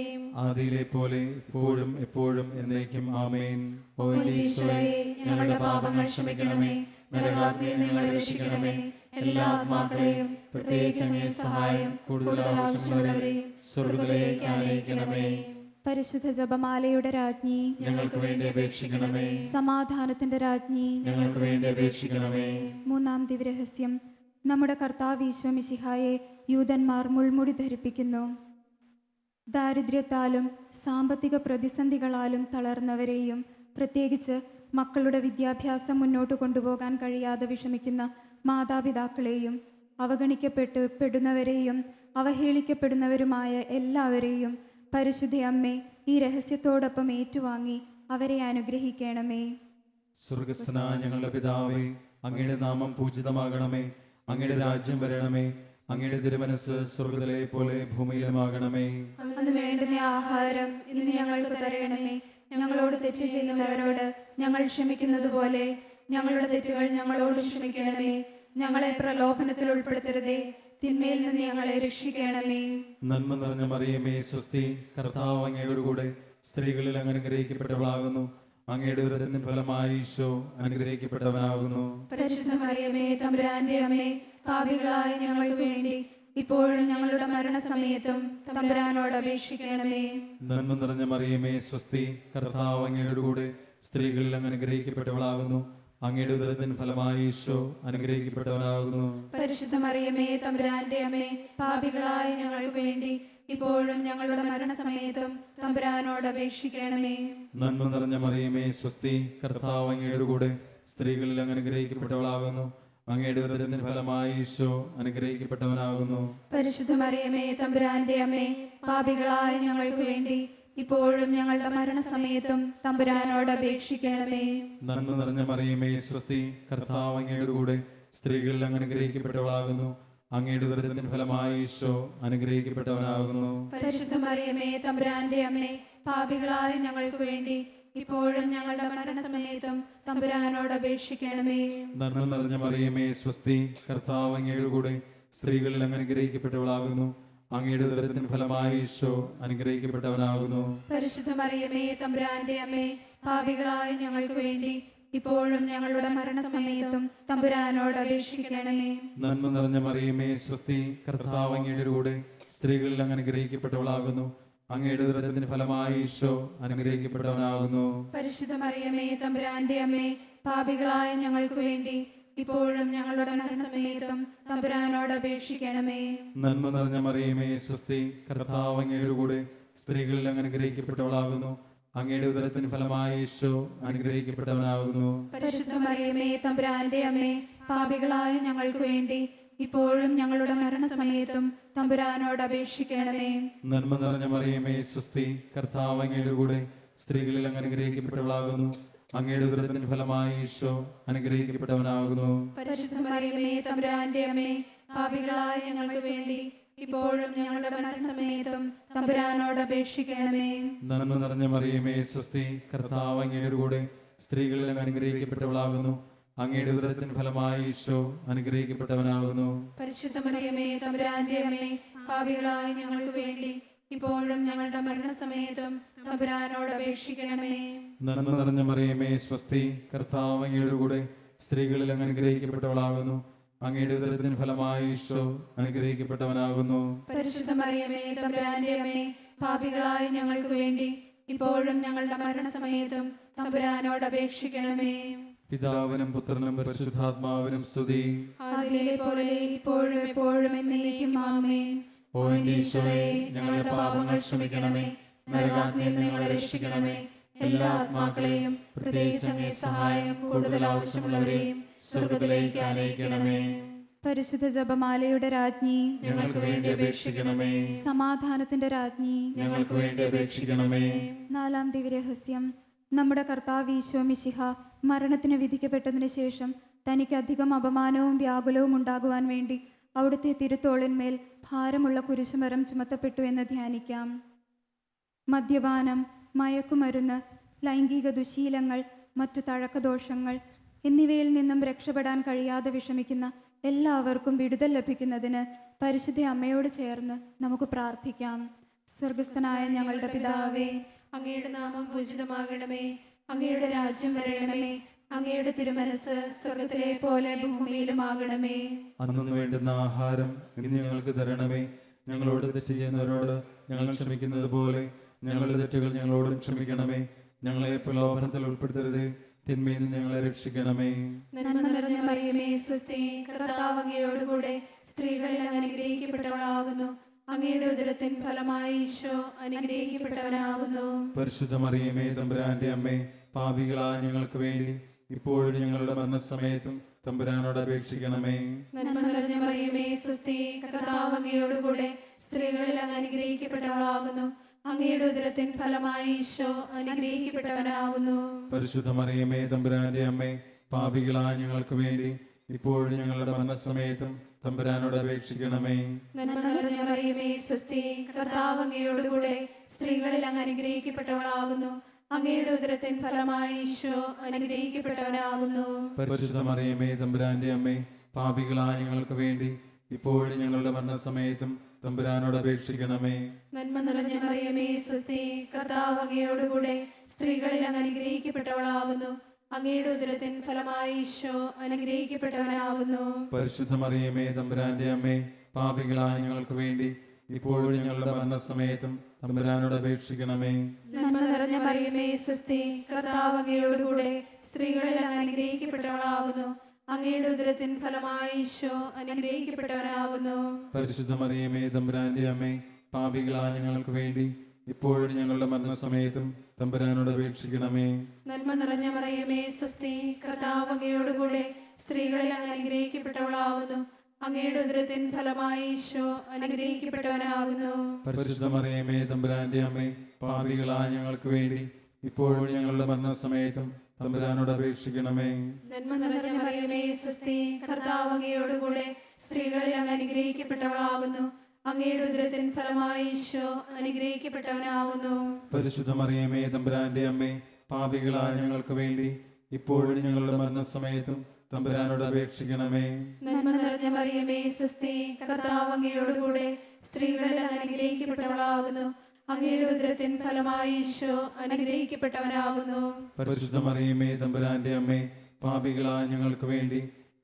ആദിയിലെ പോലെ ഇപ്പോഴും എപ്പോഴും എന്നേക്കും ആമേൻ. ഓ ഈശോയെ, ഞങ്ങളുടെ പാപങ്ങൾ ക്ഷമിക്കണമേ, നരകാഗ്നിയിൽ ഞങ്ങളെ രക്ഷിക്കണമേ. എല്ലാ ആത്മാക്കളെയും പ്രത്യേകിച്ച് അങ്ങേ സഹായം കൂടുതൽ ആവശ്യമുള്ളവരെയും സ്വർഗ്ഗത്തിലേക്ക് ആനയിക്കണമേ. പരിശുദ്ധ ജപമാലയുടെ രാജ്ഞി, ഞങ്ങൾക്ക് വേണ്ടി അപേക്ഷിക്കണമേ. സമാധാനത്തിന്റെ രാജ്ഞി, ഞങ്ങൾക്ക് വേണ്ടി അപേക്ഷിക്കണമേ. മൂന്നാം ദിവ്യരഹസ്യം, നമ്മുടെ കർത്താവ് ഈശോ മിശിഹായെ യൂതന്മാർ മുൾമുടി ധരിപ്പിക്കുന്നു. ദാരിദ്ര്യത്താലും സാമ്പത്തിക പ്രതിസന്ധികളാലും തളർന്നവരെയും പ്രത്യേകിച്ച് മക്കളുടെ വിദ്യാഭ്യാസം മുന്നോട്ട് കൊണ്ടുപോകാൻ കഴിയാതെ വിഷമിക്കുന്ന മാതാപിതാക്കളെയും അവഗണിക്കപ്പെടുന്നവരെയും അവഹേളിക്കപ്പെടുന്നവരുമായ എല്ലാവരെയും പരിശുദ്ധ അമ്മേ ഈ രഹസ്യത്തോടൊപ്പം ഏറ്റുവാങ്ങി അവരെ അനുഗ്രഹിക്കണമേ. സ്വർഗ്ഗസ്ഥനായ ഞങ്ങളുടെ പിതാവേ, അങ്ങയുടെ നാമം പൂജിതമാകണമേ. അങ്ങയുടെ രാജ്യം വരണമേ. അങ്ങയുടെ തിരുമനസ് സ്വർഗ്ഗത്തിലെ പോലെ ഭൂമിയിലുമാകണമേ. അന്ന് വേണ്ടുന്ന ആഹാരം ഇന്ന് ഞങ്ങൾക്ക് തരണമേ. ഞങ്ങളോട് തെറ്റ് ചെയ്യുന്നവരോട് ഞങ്ങൾ ക്ഷമിക്കുന്നത് പോലെ ഞങ്ങളുടെ തെറ്റുകൾ ഞങ്ങളോട് ക്ഷമിക്കണമേ. ഞങ്ങളെ പ്രലോഭനത്തിൽ ഉൾപ്പെടുത്തരുതേ, തിന്മയിൽ നിന്ന് ഞങ്ങളെ രക്ഷിക്കണമേ. നന്മ നിറഞ്ഞ മറിയമേ സ്വസ്തി, കർത്താവ് അങ്ങയോടുകൂടെ സ്ത്രീകളിൽ അങ്ങ് അനുഗ്രഹിക്കപ്പെട്ടവളാകുന്നു. അങ്ങയുടെ ഉദരത്തിൻ ഫലമായി ഈശോ അനുഗ്രഹിക്കപ്പെട്ടവനാകുന്നു. പരിശുദ്ധ മറിയമേ തമ്പുരാന്റെ അമ്മേ, പാപികളായ ഞങ്ങൾക്ക് വേണ്ടി ഇപ്പോഴും ഞങ്ങളുടെ മരണസമയത്തും തമ്പുരാനോട് അപേക്ഷിക്കണമേ. നന്മ നിറഞ്ഞ മറിയമേ സ്വസ്തി, കർത്താവ് അങ്ങയോടുകൂടെ സ്ത്രീകളിൽ അങ്ങ് അനുഗ്രഹിക്കപ്പെട്ടവളാകുന്നു. അങ്ങയുടെ ഉദരത്തിൻ ഫലമായി ഈശോ അനുഗ്രഹിക്കപ്പെട്ടവനാകുന്നു. പരിശുദ്ധ മറിയമേ തമ്പുരാന്റെ അമ്മേ, പാപികളായ ഞങ്ങൾക്ക് വേണ്ടി ഇപ്പോഴും ഞങ്ങളുടെ മരണസമയത്തും തമ്പുരാനോട് അപേക്ഷിക്കണമേ. നന്മ നിറഞ്ഞ മറിയമേ സ്വസ്തി, കർത്താവ് അങ്ങയോടുകൂടെ സ്ത്രീകളിൽ അങ്ങ് അനുഗ്രഹിക്കപ്പെട്ടവളാകുന്നു. അങ്ങയുടെ ഉദരത്തിൻ ഫലമായി ഈശോ അനുഗ്രഹിക്കപ്പെട്ടവനാകുന്നു. പരിശുദ്ധ മറിയമേ തമ്പുരാന്റെ അമ്മേ, പാപികളായ ഞങ്ങൾക്ക് വേണ്ടി ഇപ്പോഴും ഞങ്ങളുടെ മരണസമയത്തും തമ്പുരാനോട് അപേക്ഷിക്കണമേ. നന്മ നിറഞ്ഞ മറിയമേ സ്വസ്തി, കർത്താവ് അങ്ങയോടുകൂടെ സ്ത്രീകളിൽ അങ്ങ് അനുഗ്രഹിക്കപ്പെട്ടവളാകുന്നു. അങ്ങയുടെ ഉദരത്തിൻ ഫലമായി ഈശോ അനുഗ്രഹിക്കപ്പെട്ടവനാകുന്നു. പരിശുദ്ധ മറിയമേ തമ്പുരാന്റെ അമ്മേ, പാപികളായ ഞങ്ങൾക്ക് വേണ്ടി ഇപ്പോഴും ഞങ്ങളുടെ മരണസമയത്തും തമ്പുരാനോട് അപേക്ഷിക്കണമേ. നന്മ നിറഞ്ഞ മറിയമേ സ്വസ്തി, കർത്താവ് അങ്ങയോടുകൂടെ സ്ത്രീകളിൽ അങ്ങ് അനുഗ്രഹിക്കപ്പെട്ടവളാകുന്നു. അങ്ങയുടെ ഉദരത്തിൻ ഫലമായി ഈശോ അനുഗ്രഹിക്കപ്പെട്ടവനാകുന്നു. പരിശുദ്ധ മറിയമേ തമ്പുരാന്റെ അമ്മേ, പാപികളായ ഞങ്ങൾക്ക് വേണ്ടി ഇപ്പോഴും ഞങ്ങളുടെ മരണസമയത്തും തമ്പുരാനോട് അപേക്ഷിക്കണമേ. നന്മ നിറഞ്ഞ മറിയമേ സ്വസ്തി, കർത്താവ് അങ്ങയോടുകൂടെ സ്ത്രീകളിൽ അങ്ങ് അനുഗ്രഹിക്കപ്പെട്ടവളാകുന്നു. അങ്ങയുടെ ഉദരത്തിന് ഫലമായി ഈശോ അനുഗ്രഹിക്കപ്പെട്ടവനാകുന്നു. പരിശുദ്ധ മറിയമേ തമ്പുരാന്റെ അമ്മേ, പാപികളായ ഞങ്ങൾക്ക് വേണ്ടി ഇപ്പോഴും ഞങ്ങളുടെ മരണസമയത്തും തമ്പുരാനോട് അപേക്ഷിക്കണമേ. നന്മ നിറഞ്ഞ മറിയമേ സ്വസ്തി, കർത്താവ് അങ്ങയോടുകൂടെ സ്ത്രീകളിൽ അങ്ങ് അനുഗ്രഹിക്കപ്പെട്ടവളാകുന്നു. അങ്ങയുടെ ഉദരത്തിന് ഫലമായ ഈശോ അനുഗ്രഹിക്കപ്പെട്ടവനാകുന്നു. പരിശുദ്ധ മറിയമേ തമ്പുരാന്റെ അമ്മേ, പാപികളായ ഞങ്ങൾക്ക് വേണ്ടി ഇപ്പോഴും ഞങ്ങളുടെ മരണസമയത്തും തമ്പുരാനോട് അപേക്ഷിക്കണമേ. നന്മ നിറഞ്ഞ മറിയമേ സ്വസ്തി, കർത്താവ് അങ്ങയുടെ കൂടെ സ്ത്രീകളിൽ അങ്ങ് അനുഗ്രഹിക്കപ്പെട്ടവളാകുന്നു. അങ്ങയുടെ ഉദരത്തിന് ഫലമായ ഈശോ അനുഗ്രഹിക്കപ്പെട്ടവനാകുന്നു. പരിശുദ്ധ മറിയമേ തമ്പുരാന്റെ അമ്മേ, പാപികളായ ഞങ്ങൾക്ക് വേണ്ടി ഇപ്പോഴും ഞങ്ങളുടെ മരണസമയത്തും തമ്പുരാനോട് അപേക്ഷിക്കണമേ. നന്മ നിറഞ്ഞ മറിയമേ സ്വസ്തി, കർത്താവ് അങ്ങയുടെ കൂടെ സ്ത്രീകളിൽ അങ്ങ് അനുഗ്രഹിക്കപ്പെട്ടവളാകുന്നു. അങ്ങയുടെ ഉദരത്തിന് ഫലമായ ഈശോ അനുഗ്രഹിക്കപ്പെട്ടവനാകുന്നു. പരിശുദ്ധ മറിയമേ തമ്പുരാന്റെ അമ്മേ, പാപികളായ ഞങ്ങൾക്ക് വേണ്ടി ഇപ്പോഴും ഞങ്ങളുടെ മരണസമയത്തും തമ്പുരാനോട് അപേക്ഷിക്കണമേ. നന്മ നിറഞ്ഞ മറിയമേ സ്വസ്തി, കർത്താവ് അങ്ങയുടെ കൂടെ സ്ത്രീകളിൽ അങ്ങ് അനുഗ്രഹിക്കപ്പെട്ടവളാകുന്നു. അങ്ങയുടെ ഉദരത്തിന് ഫലമായ ഈശോ അനുഗ്രഹിക്കപ്പെട്ടവനാകുന്നു. പരിശുദ്ധ മറിയമേ തമ്പുരാന്റെ അമ്മേ, പാപികളായ ഞങ്ങൾക്ക് വേണ്ടി ഇപ്പോഴും ഞങ്ങളുടെ മരണസമയത്തും തമ്പുരാനോട് അപേക്ഷിക്കണമേ. പിതാവിനും പുത്രനും പരിശുദ്ധാത്മാവിനും സ്തുതി. ആദിയിലെ പോലെ ഇപ്പോഴും എപ്പോഴും എന്നേക്കും ആമേൻ. ഓ എന്റെ ഈശോയെ, ഞങ്ങളുടെ പാപങ്ങൾ ക്ഷമിക്കണമേ, നരകാഗ്നിയിൽ നിന്ന് ഞങ്ങളെ രക്ഷിക്കണമേ. എല്ലാ ആത്മാക്കളെയും പ്രത്യേകിച്ച് അങ്ങേ സഹായം കൂടുതൽ ആവശ്യമുള്ളവരെയും സ്വർഗ്ഗത്തിലേക്ക് ആനയിക്കണമേ. പരിശുദ്ധ ജപമാലയുടെ രാജ്ഞി, ഞങ്ങൾക്ക് വേണ്ടി അപേക്ഷിക്കണമേ. സമാധാനത്തിന്റെ രാജ്ഞി, ഞങ്ങൾക്ക് വേണ്ടി അപേക്ഷിക്കണമേ. നാലാം ദിവ്യരഹസ്യം. നമ്മുടെ കർത്താവ് ഈശോ മിശിഹ മരണത്തിന് വിധിക്കപ്പെട്ടതിന് ശേഷം തനിക്ക് അധികം അപമാനവും വ്യാകുലവും ഉണ്ടാകുവാൻ വേണ്ടി അവിടുത്തെ തിരുത്തോളിന്മേൽ ഭാരമുള്ള കുരിശുമരം ചുമത്തപ്പെട്ടു എന്ന് ധ്യാനിക്കാം. മദ്യപാനം, മയക്കുമരുന്ന്, ലൈംഗിക ദുശീലങ്ങൾ, മറ്റു തഴക്കദോഷങ്ങൾ എന്നിവയിൽ നിന്നും രക്ഷപ്പെടാൻ കഴിയാതെ വിഷമിക്കുന്ന എല്ലാവർക്കും വിടുതൽ ലഭിക്കുന്നതിന് പരിശുദ്ധ അമ്മയോട് ചേർന്ന് നമുക്ക് പ്രാർത്ഥിക്കാം. സ്വർഗസ്ഥനായ ഞങ്ങളുടെ പിതാവേ, അങ്ങയുടെ നാമം പൂജിതമാകണമേ. അങ്ങയുടെ രാജ്യം വരണമേ. അങ്ങയുടെ തിരുമനസ് സ്വർഗത്തിലെ പോലെ ഭൂമിയിലുമാകണമേ. അന്നു വേണ്ടുന്ന ആഹാരം ഇന്ന് ഞങ്ങൾക്ക് തരണമേ. ഞങ്ങളോട് തെറ്റ് ചെയ്യുന്നവരോട് ഞങ്ങൾ ക്ഷമിക്കുന്നത് പോലെ ഞങ്ങളുടെ തെറ്റുകൾ ഞങ്ങളോടും ക്ഷമിക്കണമേ. ഞങ്ങളെ പ്രലോഭനത്തിൽ ഉൾപ്പെടുത്തരുതേ, തിന്മയിൽ നിന്ന് ഞങ്ങളെ രക്ഷിക്കണമേ. നന്മ നിറഞ്ഞ മറിയമേ സ്വസ്തി, കർത്താവ് അങ്ങയോടുകൂടെ സ്ത്രീകളിൽ അങ്ങ് അനുഗ്രഹിക്കപ്പെട്ടവളാകുന്നു. അങ്ങയുടെ ഉദരത്തിൻ ഫലമായ ഈശോ അനുഗ്രഹിക്കപ്പെട്ടവനാകുന്നു. പരിശുദ്ധ മറിയമേ തമ്പുരാന്റെ അമ്മേ, പാപികളായ ഞങ്ങൾക്ക് വേണ്ടി ഇപ്പോഴും ഞങ്ങളുടെ മരണസമയത്തും തമ്പുരാനോട് അപേക്ഷിക്കണമേ. നന്മ നിറഞ്ഞ മറിയമേ സ്വസ്തി, കർത്താവ് അങ്ങയോടുകൂടെ സ്ത്രീകളിൽ അങ്ങ് അനുഗ്രഹിക്കപ്പെട്ടവളാകുന്നു. അങ്ങയുടെ ഉദരത്തിൻ ഫലമായ ഈശോ അനുഗ്രഹിക്കപ്പെട്ടവനാകുന്നു. പരിശുദ്ധ മറിയമേ തമ്പുരാന്റെ അമ്മേ, പാപികളായ ഞങ്ങൾക്ക് വേണ്ടി ഇപ്പോഴും ഞങ്ങളുടെ മരണസമയത്തും തമ്പുരാനോട് അപേക്ഷിക്കണമേ. നന്മ നിറഞ്ഞ മറിയമേ സ്വസ്തി, കർത്താവ് അങ്ങയോടുകൂടെ സ്ത്രീകളിൽ അങ്ങ് അനുഗ്രഹിക്കപ്പെട്ടവളാകുന്നു. അങ്ങയുടെ ഉദരത്തിൻ ഫലമായ ഈശോ അനുഗ്രഹിക്കപ്പെട്ടവനാകുന്നു. പരിശുദ്ധ മറിയമേ തമ്പുരാന്റെ അമ്മേ, പാപികളായ ഞങ്ങൾക്ക് വേണ്ടി ഇപ്പോഴും ഞങ്ങളുടെ മരണസമയത്തും തമ്പുരാനോട് അപേക്ഷിക്കണമേ. നന്മ നിറഞ്ഞ മറിയമേ സ്വസ്തി, കർത്താവ് അങ്ങയോടുകൂടെ സ്ത്രീകളിൽ അങ്ങ് അനുഗ്രഹിക്കപ്പെട്ടവളാകുന്നു. അങ്ങയുടെ ഉദരത്തിൻ ഫലമായ ഈശോ അനുഗ്രഹിക്കപ്പെട്ടവനാകുന്നു. പരിശുദ്ധ മറിയമേ തമ്പുരാന്റെ അമ്മേ, പാപികളായ ഞങ്ങൾക്ക് വേണ്ടി ഇപ്പോഴും ഞങ്ങളുടെ മരണസമയത്തും തമ്പുരാനോട് അപേക്ഷിക്കണമേ. നന്മ നിറഞ്ഞ മറിയമേ സ്വസ്തി, കർത്താവ് അങ്ങയോടുകൂടെ സ്ത്രീകളിൽ അങ്ങ് അനുഗ്രഹിക്കപ്പെട്ടവളാകുന്നു. അങ്ങയുടെ ഉദരത്തിൻ ഫലമായ ഈശോ അനുഗ്രഹിക്കപ്പെട്ടവനാകുന്നു. പരിശുദ്ധ മറിയമേ തമ്പുരാന്റെ അമ്മേ, പാപികളായ ഞങ്ങൾക്ക് വേണ്ടി ഇപ്പോഴും ഞങ്ങളുടെ മരണസമയത്തും തമ്പുരാനോട് അപേക്ഷിക്കണമേ. നന്മ നിറഞ്ഞ മറിയമേ സ്വസ്തി, കർത്താവ് അങ്ങയോടുകൂടെ സ്ത്രീകളിൽ അങ്ങ് അനുഗ്രഹിക്കപ്പെട്ടവളാകുന്നു. അങ്ങയുടെ ഉദരത്തിൻ ഫലമായ ഈശോ അനുഗ്രഹിക്കപ്പെട്ടവനാകുന്നു. പരിശുദ്ധ മറിയമേ തമ്പുരാന്റെ അമ്മേ, പാപികളായ ഞങ്ങൾക്ക് വേണ്ടി ഇപ്പോഴും ഞങ്ങളുടെ മരണസമയത്തും തമ്പുരാനോട് അപേക്ഷിക്കണമേ. നന്മ നിറഞ്ഞ മറിയമേ സ്വസ്തി, കർത്താവ് അങ്ങയോടുകൂടെ സ്ത്രീകളിൽ അങ്ങ് അനുഗ്രഹിക്കപ്പെട്ടവളാകുന്നു. അങ്ങയുടെ ഉദരത്തിൻ ഫലമായ ഈശോ അനുഗ്രഹിക്കപ്പെട്ടവനാകുന്നു. പരിശുദ്ധ മറിയമേ തമ്പുരാന്റെ അമ്മേ, പാപികളായ ഞങ്ങൾക്ക് വേണ്ടി ഇപ്പോഴും ഞങ്ങളുടെ മരണസമയത്തും തമ്പുരാനോട് അപേക്ഷിക്കണമേ. നന്മ നിറഞ്ഞ മറിയമേ സ്വസ്തി, കർത്താവ് അങ്ങയോടുകൂടെ സ്ത്രീകളിൽ അങ്ങ് അനുഗ്രഹിക്കപ്പെട്ടവളാകുന്നു. അങ്ങയുടെ ഉദരത്തിൻ ഫലമായ ഈശോ അനുഗ്രഹിക്കപ്പെട്ടവനാകുന്നു. പരിശുദ്ധ മറിയമേ തമ്പുരാന്റെ അമ്മേ, പാപികളായ ഞങ്ങൾക്ക് വേണ്ടി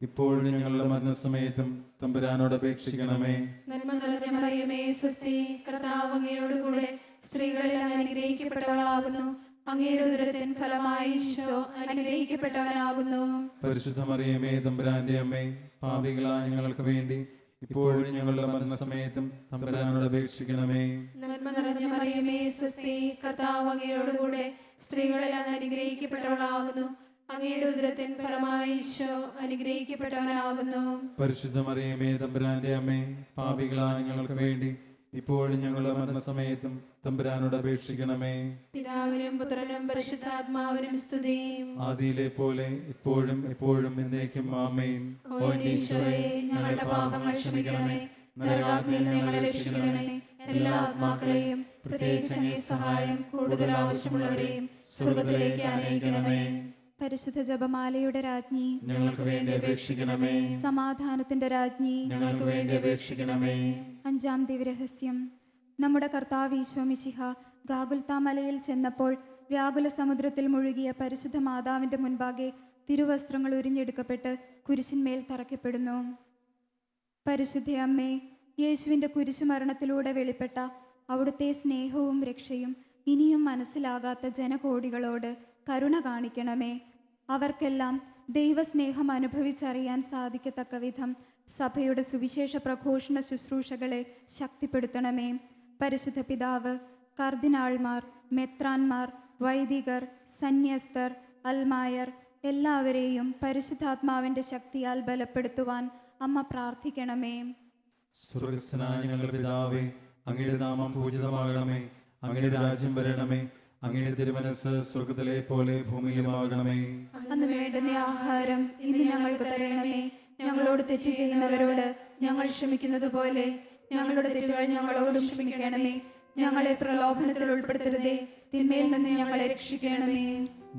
ഇപ്പോഴും ഞങ്ങളുടെ മരണസമയത്തും തമ്പുരാനോട് അപേക്ഷിക്കണമേ. നന്മ നിറഞ്ഞ മറിയമേ സ്വസ്തി, കർത്താവ് അങ്ങയോടുകൂടെ സ്ത്രീകളിൽ അങ്ങ് അനുഗ്രഹിക്കപ്പെട്ടവളാകുന്നു. അങ്ങയുടെ ഉദരത്തിൻ ഫലമായ ഈശോ അനുഗ്രഹിക്കപ്പെട്ടവനാകുന്നു. പരിശുദ്ധ മറിയമേ തമ്പുരാന്റെ അമ്മേ, പാപികളായ ഞങ്ങൾക്ക് വേണ്ടി ഇപ്പോഴും ഞങ്ങളുടെ മരണസമയത്തും തമ്പുരാനോട് അപേക്ഷിക്കണമേ. നന്മ നിറഞ്ഞ മറിയമേ സ്വസ്തി, കർത്താവ് അങ്ങയോടുകൂടെ സ്ത്രീകളിൽ അങ്ങ് അനുഗ്രഹിക്കപ്പെട്ടവളാകുന്നു. അങ്ങയുടെ ഉദരത്തിൻ ഫലമായി ഈശോ അനുഗ്രഹിക്കപ്പെട്ടവനാകുന്നു. പരിശുദ്ധ മറിയമേ തമ്പുരാന്റെ അമ്മേ, പാപികളായ ഞങ്ങൾക്ക് വേണ്ടി ഇപ്പോഴും ഞങ്ങളുടെ മരണസമയത്തും തമ്പുരാനോട് അപേക്ഷിക്കണമേ. പിതാവിനും പുത്രനും പരിശുദ്ധാത്മാവിനും സ്തുതി. ആദിയിലെ പോലെ ഇപ്പോഴും എപ്പോഴും എന്നേക്കും ആമേൻ. ഓ ഈശോയെ, ഞങ്ങളുടെ പാപങ്ങൾ ക്ഷമിക്കണമേ, നരകാഗ്നിയിൽ നിന്ന് ഞങ്ങളെ രക്ഷിക്കണമേ. എല്ലാ ആത്മാക്കളെയും പ്രത്യേകിച്ച് അങ്ങേ സഹായം കൂടുതൽ ആവശ്യമുള്ളവരെയും സ്വർഗ്ഗത്തിലേക്ക് ആനയിക്കണമേ. പരിശുദ്ധ ജപമാലയുടെ രാജ്ഞി, ഞങ്ങൾക്ക് വേണ്ടി അപേക്ഷിക്കണമേ. സമാധാനത്തിന്റെ രാജ്ഞി, ഞങ്ങൾക്ക് വേണ്ടി അപേക്ഷിക്കണമേ. അഞ്ചാം ദിവ്യരഹസ്യം. നമ്മുടെ കർത്താവ് ഈശോ മിശിഹ ഗാഗുൽത്താ മലയിൽ ചെന്നപ്പോൾ വ്യാകുല സമുദ്രത്തിൽ മുഴുകിയ പരിശുദ്ധ മാതാവിന്റെ മുൻപാകെ തിരുവസ്ത്രങ്ങൾ ഉരിഞ്ഞെടുക്കപ്പെട്ട് കുരിശിന്മേൽ തറയ്ക്കപ്പെടുന്നു. പരിശുദ്ധ അമ്മേ, യേശുവിൻ്റെ കുരിശുമരണത്തിലൂടെ വെളിപ്പെട്ട അവിടുത്തെ സ്നേഹവും രക്ഷയും ഇനിയും മനസ്സിലാകാത്ത ജനകോടികളോട് കരുണ കാണിക്കണമേ. അവർക്കെല്ലാം ദൈവസ്നേഹം അനുഭവിച്ചറിയാൻ സാധിക്കത്തക്ക വിധം സഭയുടെ സുവിശേഷ പ്രഘോഷണ ശുശ്രൂഷകളെ ശക്തിപ്പെടുത്തണമേ. പരിശുദ്ധ പിതാവ്, കർദിനാൾമാർ, മെത്രാന്മാർ, വൈദികർ, സന്യസ്തർ, അൽമായർ എല്ലാവരെയും പരിശുദ്ധാത്മാവിൻ്റെ ശക്തിയാൽ ബലപ്പെടുത്തുവാൻ അമ്മ പ്രാർത്ഥിക്കണമേ. സ്വർഗ്ഗസ്ഥനായ ഞങ്ങളുടെ പിതാവേ, അങ്ങയുടെ നാമം പൂജിതമാകണമേ. അങ്ങയുടെ രാജ്യം വരണമേ. അങ്ങയുടെ തിരുമനസ്സ് സ്വർഗ്ഗത്തിലെ പോലെ ഭൂമിയിലുമാകണമേ. അന്ന് വേണ്ടുന്ന ആഹാരം ഇന്ന് ഞങ്ങൾക്ക് തരണമേ. ഞങ്ങളോട് തെറ്റ് ചെയ്യുന്നവരോട് ഞങ്ങൾ ക്ഷമിക്കുന്നത് പോലെ ഞങ്ങളുടെ തെറ്റുകൾ ഞങ്ങളോടും ക്ഷമിക്കണമേ. ഞങ്ങളെ പ്രലോഭനത്തിൽ ഉൾപ്പെടുത്തരുതേ, തിന്മയിൽ നിന്ന് ഞങ്ങളെ രക്ഷിക്കണമേ.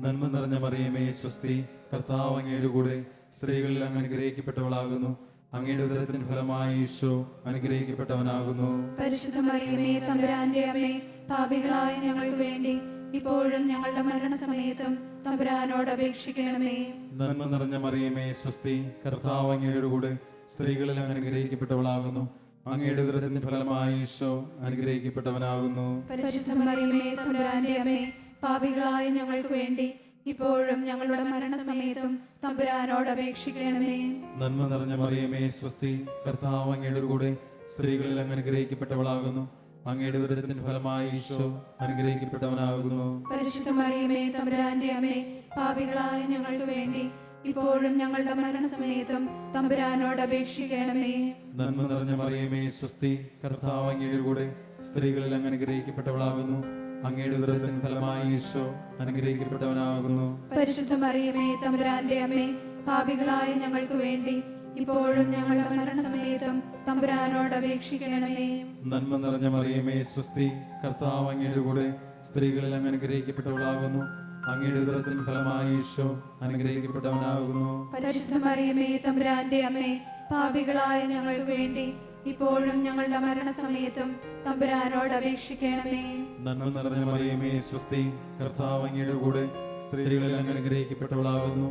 നന്മ നിറഞ്ഞ മറിയമേ സ്വസ്തി, കർത്താവ് അങ്ങയുടെ കൂടെ സ്ത്രീകളിൽ അങ്ങ് അനുഗ്രഹിക്കപ്പെട്ടവളാകുന്നു. അങ്ങയുടെ ഉദരത്തിൻ ഫലമായി ഈശോ അനുഗ്രഹിക്കപ്പെട്ടവനാകുന്നു. പരിശുദ്ധ മറിയമേ തമ്പുരാന്റെ അമ്മേ, പാപികളായ ഞങ്ങൾക്ക് വേണ്ടി ഇപ്പോഴും ഞങ്ങളുടെ മരണസമയത്തും തമ്പുരാനോട് അപേക്ഷിക്കണമേ. നന്മ നിറഞ്ഞ മറിയമേ സ്വസ്തി, കർത്താവ് അങ്ങയുടെ കൂടെ സ്ത്രീകളിൽ അങ്ങ് അനുഗ്രഹിക്കപ്പെട്ടവളാകുന്നു. അങ്ങയുടെ ഉദരത്തിൻ ഫലമായി ഈശോ അനുഗ്രഹിക്കപ്പെട്ടവനാകുന്നു. പരിശുദ്ധ മറിയമേ തമ്പുരാന്റെ അമ്മേ, പാപികളായ ഞങ്ങൾക്ക് വേണ്ടി ഇപ്പോഴും ഞങ്ങളുടെ മരണസമയത്തും തമ്പുരാനോട് അപേക്ഷിക്കണമേ. നന്മ നിറഞ്ഞ മറിയമേ സ്വസ്തി, കർത്താവ് അങ്ങയുടെ കൂടെ സ്ത്രീകളിൽ അങ്ങ് അനുഗ്രഹിക്കപ്പെട്ടവളാകുന്നു. അങ്ങയുടെ ഉദരത്തിൻ ഫലമായി ഈശോ അനുഗ്രഹിക്കപ്പെട്ടവനാകുന്നു. പരിശുദ്ധ മറിയമേ തമ്പുരാന്റെ അമ്മേ, പാപികളായ ഞങ്ങൾക്ക് വേണ്ടി ഇപ്പോഴും ഞങ്ങളുടെ മരണസമയത്തും തമ്പുരാനോട് അപേക്ഷിക്കണമേ. നന്മ നിറഞ്ഞ മറിയമേ സ്വസ്തി, കർത്താവ് അങ്ങയുടെ കൂടെ സ്ത്രീകളിൽ അങ്ങ് അനുഗ്രഹിക്കപ്പെട്ടവളാകുന്നു. അങ്ങയുടെ ഉദരത്തിൻ ഫലമായി ഈശോ അനുഗ്രഹിക്കപ്പെട്ടവനാകുന്നു. പരിശുദ്ധ മറിയമേ തമ്പുരാന്റെ അമ്മേ, പാപികളായ ഞങ്ങൾക്ക് വേണ്ടി ഇപ്പോഴും ഞങ്ങളുടെ മരണസമയത്തും തമ്പുരാനോട് അപേക്ഷിക്കണമേ. നന്മ നിറഞ്ഞ മറിയമേ സ്വസ്തി, കർത്താവ് അങ്ങയുടെ കൂടെ സ്ത്രീകളിൽ അങ്ങ് അനുഗ്രഹിക്കപ്പെട്ടവളാകുന്നു. അങ്ങയുടെ ഉദരത്തിൻ ഫലമായി ഈശോ അനുഗ്രഹിക്കപ്പെട്ടവനാകുന്നു. പരിശുദ്ധ മറിയമേ തമ്പുരാന്റെ അമ്മേ, പാപികളായ ഞങ്ങൾക്ക് വേണ്ടി ഇപ്പോഴും ഞങ്ങളുടെ മരണസമയത്തും തമ്പുരാനോട് അപേക്ഷിക്കണമേ. നന്മ നിറഞ്ഞ മറിയമേ സ്വസ്തി, കർത്താവ് അങ്ങയുടെ കൂടെ സ്ത്രീകളിൽ അങ്ങ് അനുഗ്രഹിക്കപ്പെട്ടവളാകുന്നു.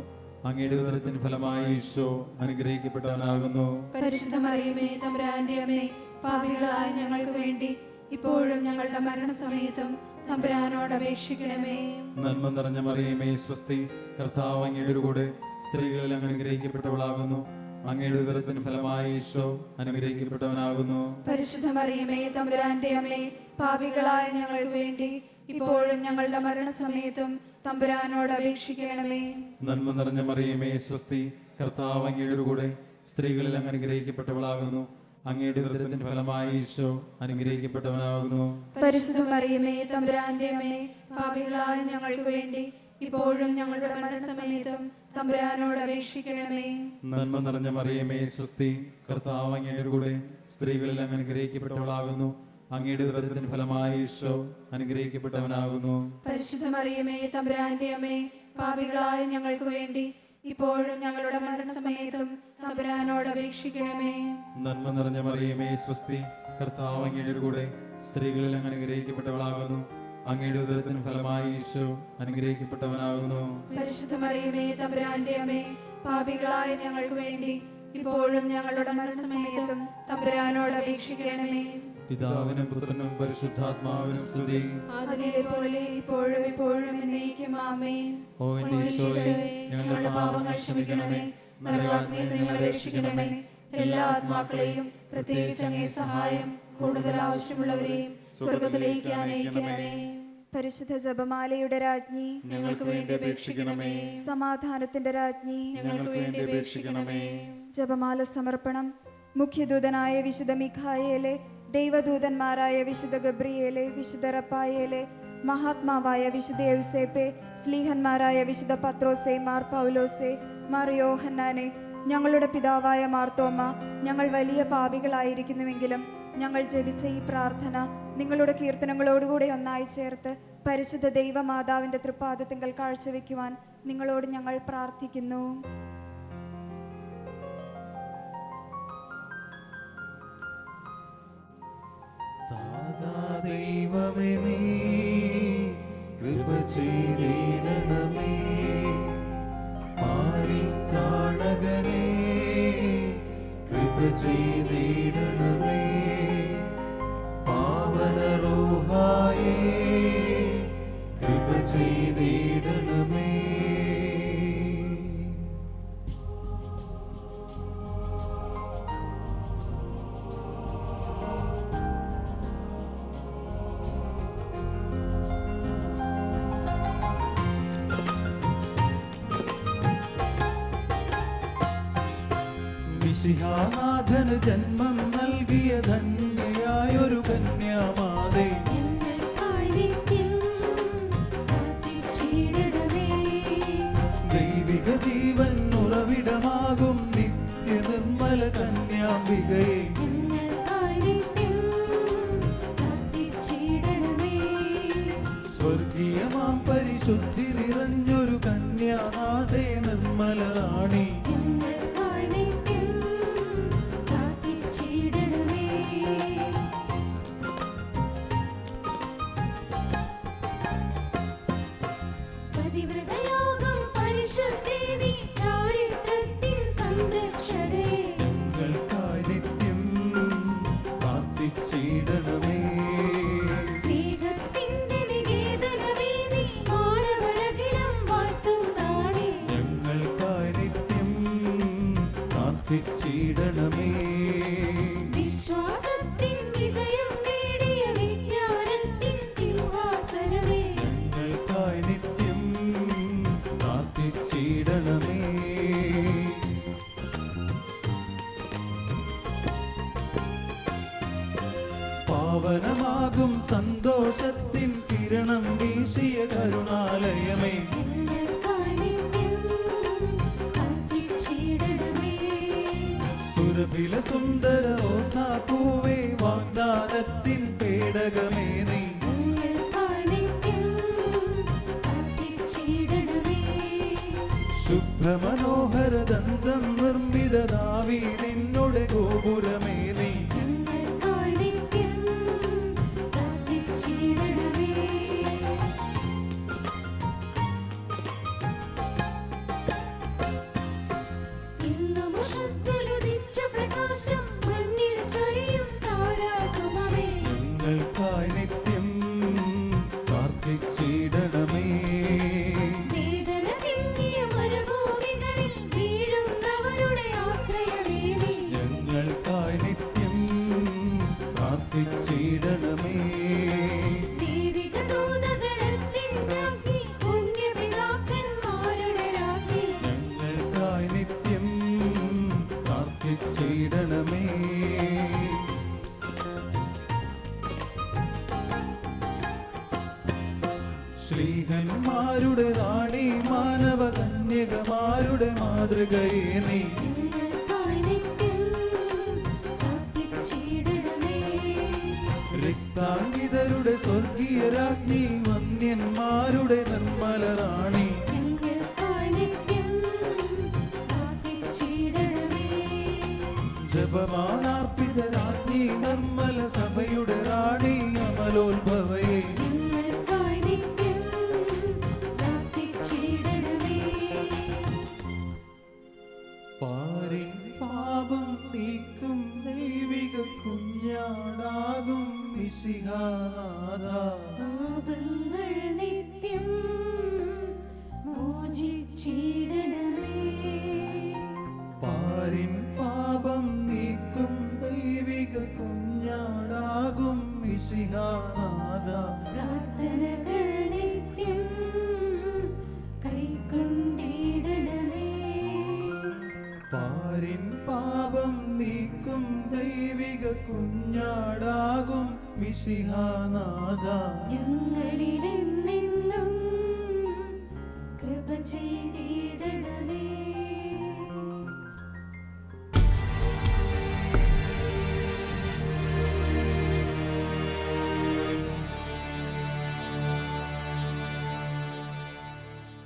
അങ്ങയുടെ ഉദരത്തിൻ ഫലമായി ഈശോ അനുഗ്രഹിക്കപ്പെട്ടവനാകുന്നു. പരിശുദ്ധ മറിയമേ തമ്പുരാന്റെ അമ്മേ, പാപികളായ ഞങ്ങൾക്ക് വേണ്ടി ഇപ്പോഴും ഞങ്ങളുടെ മരണസമയത്തും തമ്പുരാനോട് അപേക്ഷിക്കണമേ. നന്മ നിറഞ്ഞ മറിയമേ സ്വസ്തി, കർത്താവ് അങ്ങയുടെ കൂടെ സ്ത്രീകളിൽ അങ്ങ് അനുഗ്രഹിക്കപ്പെട്ടവളാകുന്നു. അങ്ങയുടെ ഉദരത്തിൻ ഫലമായി ഈശോ അനുഗ്രഹിക്കപ്പെട്ടവനാകുന്നു. പരിശുദ്ധ മറിയമേ തമ്പുരാന്റെ അമ്മേ, പാപികളായ ഞങ്ങൾക്ക് വേണ്ടി ഇപ്പോഴും ഞങ്ങളുടെ മരണസമയത്തും തമ്പുരാനോട് അപേക്ഷിക്കണമേ. നന്മ നിറഞ്ഞ മറിയമേ സ്വസ്തി, കർത്താവ് അങ്ങയുടെ കൂടെ സ്ത്രീകളിൽ അങ്ങ് അനുഗ്രഹിക്കപ്പെട്ടവളാകുന്നു. അങ്ങയുടെ ഉദരത്തിൻ ഫലമായി ഈശോ അനുഗ്രഹിക്കപ്പെട്ടവനാകുന്നു. പരിശുദ്ധ മറിയമേ തമ്പുരാന്റെ അമ്മേ, പാപികളായ ഞങ്ങൾക്ക് വേണ്ടി ഇപ്പോഴും ഞങ്ങളുടെ മരണസമയത്തും തമ്പുരാനോട് അപേക്ഷിക്കണമേ. നന്മ നിറഞ്ഞ മറിയമേ സ്വസ്തി, കർത്താവ് അങ്ങയുടെ കൂടെ സ്ത്രീകളിൽ അങ്ങ് അനുഗ്രഹിക്കപ്പെട്ടവളാകുന്നു. അങ്ങയുടെ ഉദരത്തിൻ ഫലമായി ഈശോ അനുഗ്രഹിക്കപ്പെട്ടവനാകുന്നു. പരിശുദ്ധ മറിയമേ തമ്പുരാന്റെ അമ്മേ, പാപികളായ ഞങ്ങൾക്ക് വേണ്ടി ഇപ്പോഴും ഞങ്ങളുടെ മരണസമയത്തും തമ്പുരാനോട് അപേക്ഷിക്കണമേ. നന്മ നിറഞ്ഞ മറിയമേ സ്വസ്തി, കർത്താവ് അങ്ങയുടെ കൂടെ സ്ത്രീകളിൽ അങ്ങ് അനുഗ്രഹിക്കപ്പെട്ടവളാകുന്നു. അങ്ങയുടെ ഉദരത്തിൻ ഫലമായി ഈശോ അനുഗ്രഹിക്കപ്പെട്ടവനാകുന്നു. പരിശുദ്ധ മറിയമേ തമ്പുരാന്റെ അമ്മേ, പാപികളായ ഞങ്ങൾക്ക് വേണ്ടി ഇപ്പോഴും ഞങ്ങളുടെ മരണസമയത്തും തമ്പുരാനോട് അപേക്ഷിക്കണമേ. പിതാവിനും പുത്രനും പരിശുദ്ധാത്മാവിനും സ്തുതി. അതിലെ പോലെ ഇപ്പോഴും എപ്പോഴും എന്നേക്കും ആമേൻ. ഓ എന്റെ ഈശോയെ, ഞങ്ങളുടെ പാപങ്ങൾ ക്ഷമിക്കണമേ. നരകാഗ്നിയിൽ നിന്ന് ഞങ്ങളെ രക്ഷിക്കണമേ. എല്ലാ ആത്മാക്കളെയും പ്രത്യേകിച്ച് അങ്ങേ സഹായം കൂടുതൽ ആവശ്യമുള്ളവരെയും സ്വർഗത്തിലേക്ക് അനയിക്കണമേ. പരിശുദ്ധ ജപമാലയുടെ രാജ്ഞി, ഞങ്ങൾക്ക് വേണ്ടി അപേക്ഷിക്കണമേ. സമാധാനത്തിന്റെ രാജ്ഞി, ഞങ്ങൾക്ക് വേണ്ടി അപേക്ഷിക്കണമേ. ജപമാല സമർപ്പണം. മുഖ്യദൂതനായ വിശുദ്ധ മിഖായേലെ, ദൈവദൂതന്മാരായ വിശുദ്ധ ഗബ്രിയേലെ, വിശുദ്ധ റപ്പായേലെ, മഹാത്മാവായ വിശുദ്ധ യൗസേപ്പെ, സ്ലീഹന്മാരായ വിശുദ്ധ പത്രോസെ, മാർ പൗലോസെ, മാർ യോഹന്നാനെ, ഞങ്ങളുടെ പിതാവായ മാർത്തോമ, ഞങ്ങൾ വലിയ പാപികളായിരിക്കുന്നുവെങ്കിലും ഞങ്ങൾ ജപിച്ച ഈ പ്രാർത്ഥന നിങ്ങളുടെ കീർത്തനങ്ങളോടുകൂടെ ഒന്നായി ചേർത്ത് പരിശുദ്ധ ദൈവമാതാവിന്റെ തൃപ്പാദത്തിങ്കൽ കാഴ്ചവെക്കുവാൻ നിങ്ങളോട് ഞങ്ങൾ പ്രാർത്ഥിക്കുന്നു. ദൈവമേ നീ കൃപ ചെയ്തിടണമേ. പാരിൽ താണകനേ കൃപ ചെയ്തിടണമേ. പാവന റൂഹായേ കൃപ ചെയ്തിടണമേ. മിശിഹാനാഥന് ജന്മം നൽകിയ ധന്യയായൊരു കന്യാമാതേ, ദൈവിക ജീവൻ ഉറവിടമാകും നിത്യ നിർമ്മല കന്യാംബികയെ, സ്വർഗീയമാം പരിശുദ്ധി നിറഞ്ഞൊരു കന്യാനാഥേ നിർമ്മല റാണി, ഞങ്ങൾക്കായി നിത്യം പ്രാർത്ഥിച്ചിടണമേ. ഞങ്ങൾക്കായി നിത്യം പ്രാർത്ഥിച്ചിടണമേ. വിശ്വാസത്തിൻ വിജയം നേടിയ വിജ്ഞാനത്തിൻ സിംഹാസനമേ, ഞങ്ങൾക്കായി നിത്യം പ്രാർത്ഥിച്ചിടണമേ. പാവനമാകും സന്തോഷത്തിൻ കിരണം വീശിയ കരുണാലയമേ, സുരഭില സുന്ദര ഓസാപ്പൂവേ വാഗ്ദാനത്തിൻ പേടകമേ നീ, ശുഭ്രമനോഹര ദന്തം നിർമ്മിത ദാവീദിനുടെ ഗോപുരമേ നീ, പ്രകാശം മണ്ണിൽ ചൊരിയും താരാസുമമേ, ഞങ്ങൾക്കായി നിത്യം പ്രാർത്ഥിച്ചിടണമേ. വേദന തിങ്ങിയ മരുഭൂമികളിൽ വീഴുന്നവരുടെ ആശ്രയമേ നീ, ഞങ്ങൾക്കായി നിത്യം പ്രാർത്ഥിച്ചിടണമേ. ദൈവിക ദൂതഗണത്തിൻ രാജ്ഞി, പുണ്യപിതാക്കന്മാരുടെ രാജ്ഞി, ഞങ്ങൾക്കായി നിത്യം പ്രാർത്ഥിച്ചിടണമേ. ശ്രീഹന്മാരുടെ റാണി, മാനവ കന്യകമാരുടെ മാതൃകയെ നീ, ഞങ്ങൾക്കായി നിത്യം പ്രാർത്ഥിച്ചിടണമേ. രക്താംഗിതരുടെ സ്വർഗീയ രാജ്ഞി, വന്യന്മാരുടെ നിർമ്മല റാണി, ഞങ്ങൾക്കായി നിത്യം പ്രാർത്ഥിച്ചിടണമേ. ജപമാനാർപ്പിത രാജ്ഞി, നിർമ്മല സഭയുടെ റാണി, അമലോത്ഭവയെ, ഞങ്ങൾക്കായി നിത്യം പ്രാർത്ഥിച്ചിടണമേ. പാരിൻ പാപം നീക്കും ദൈവിക കുഞ്ഞാടാകും മിശിഹാനാഥ, പാപങ്ങൾ നിത്യം മോചിച്ചിടണമേ. പാരിൻ പാപം മിശിഹാനാഥ ഞങ്ങളിലെന്നെന്നും കൃപ ചെയ്തിടണമേ.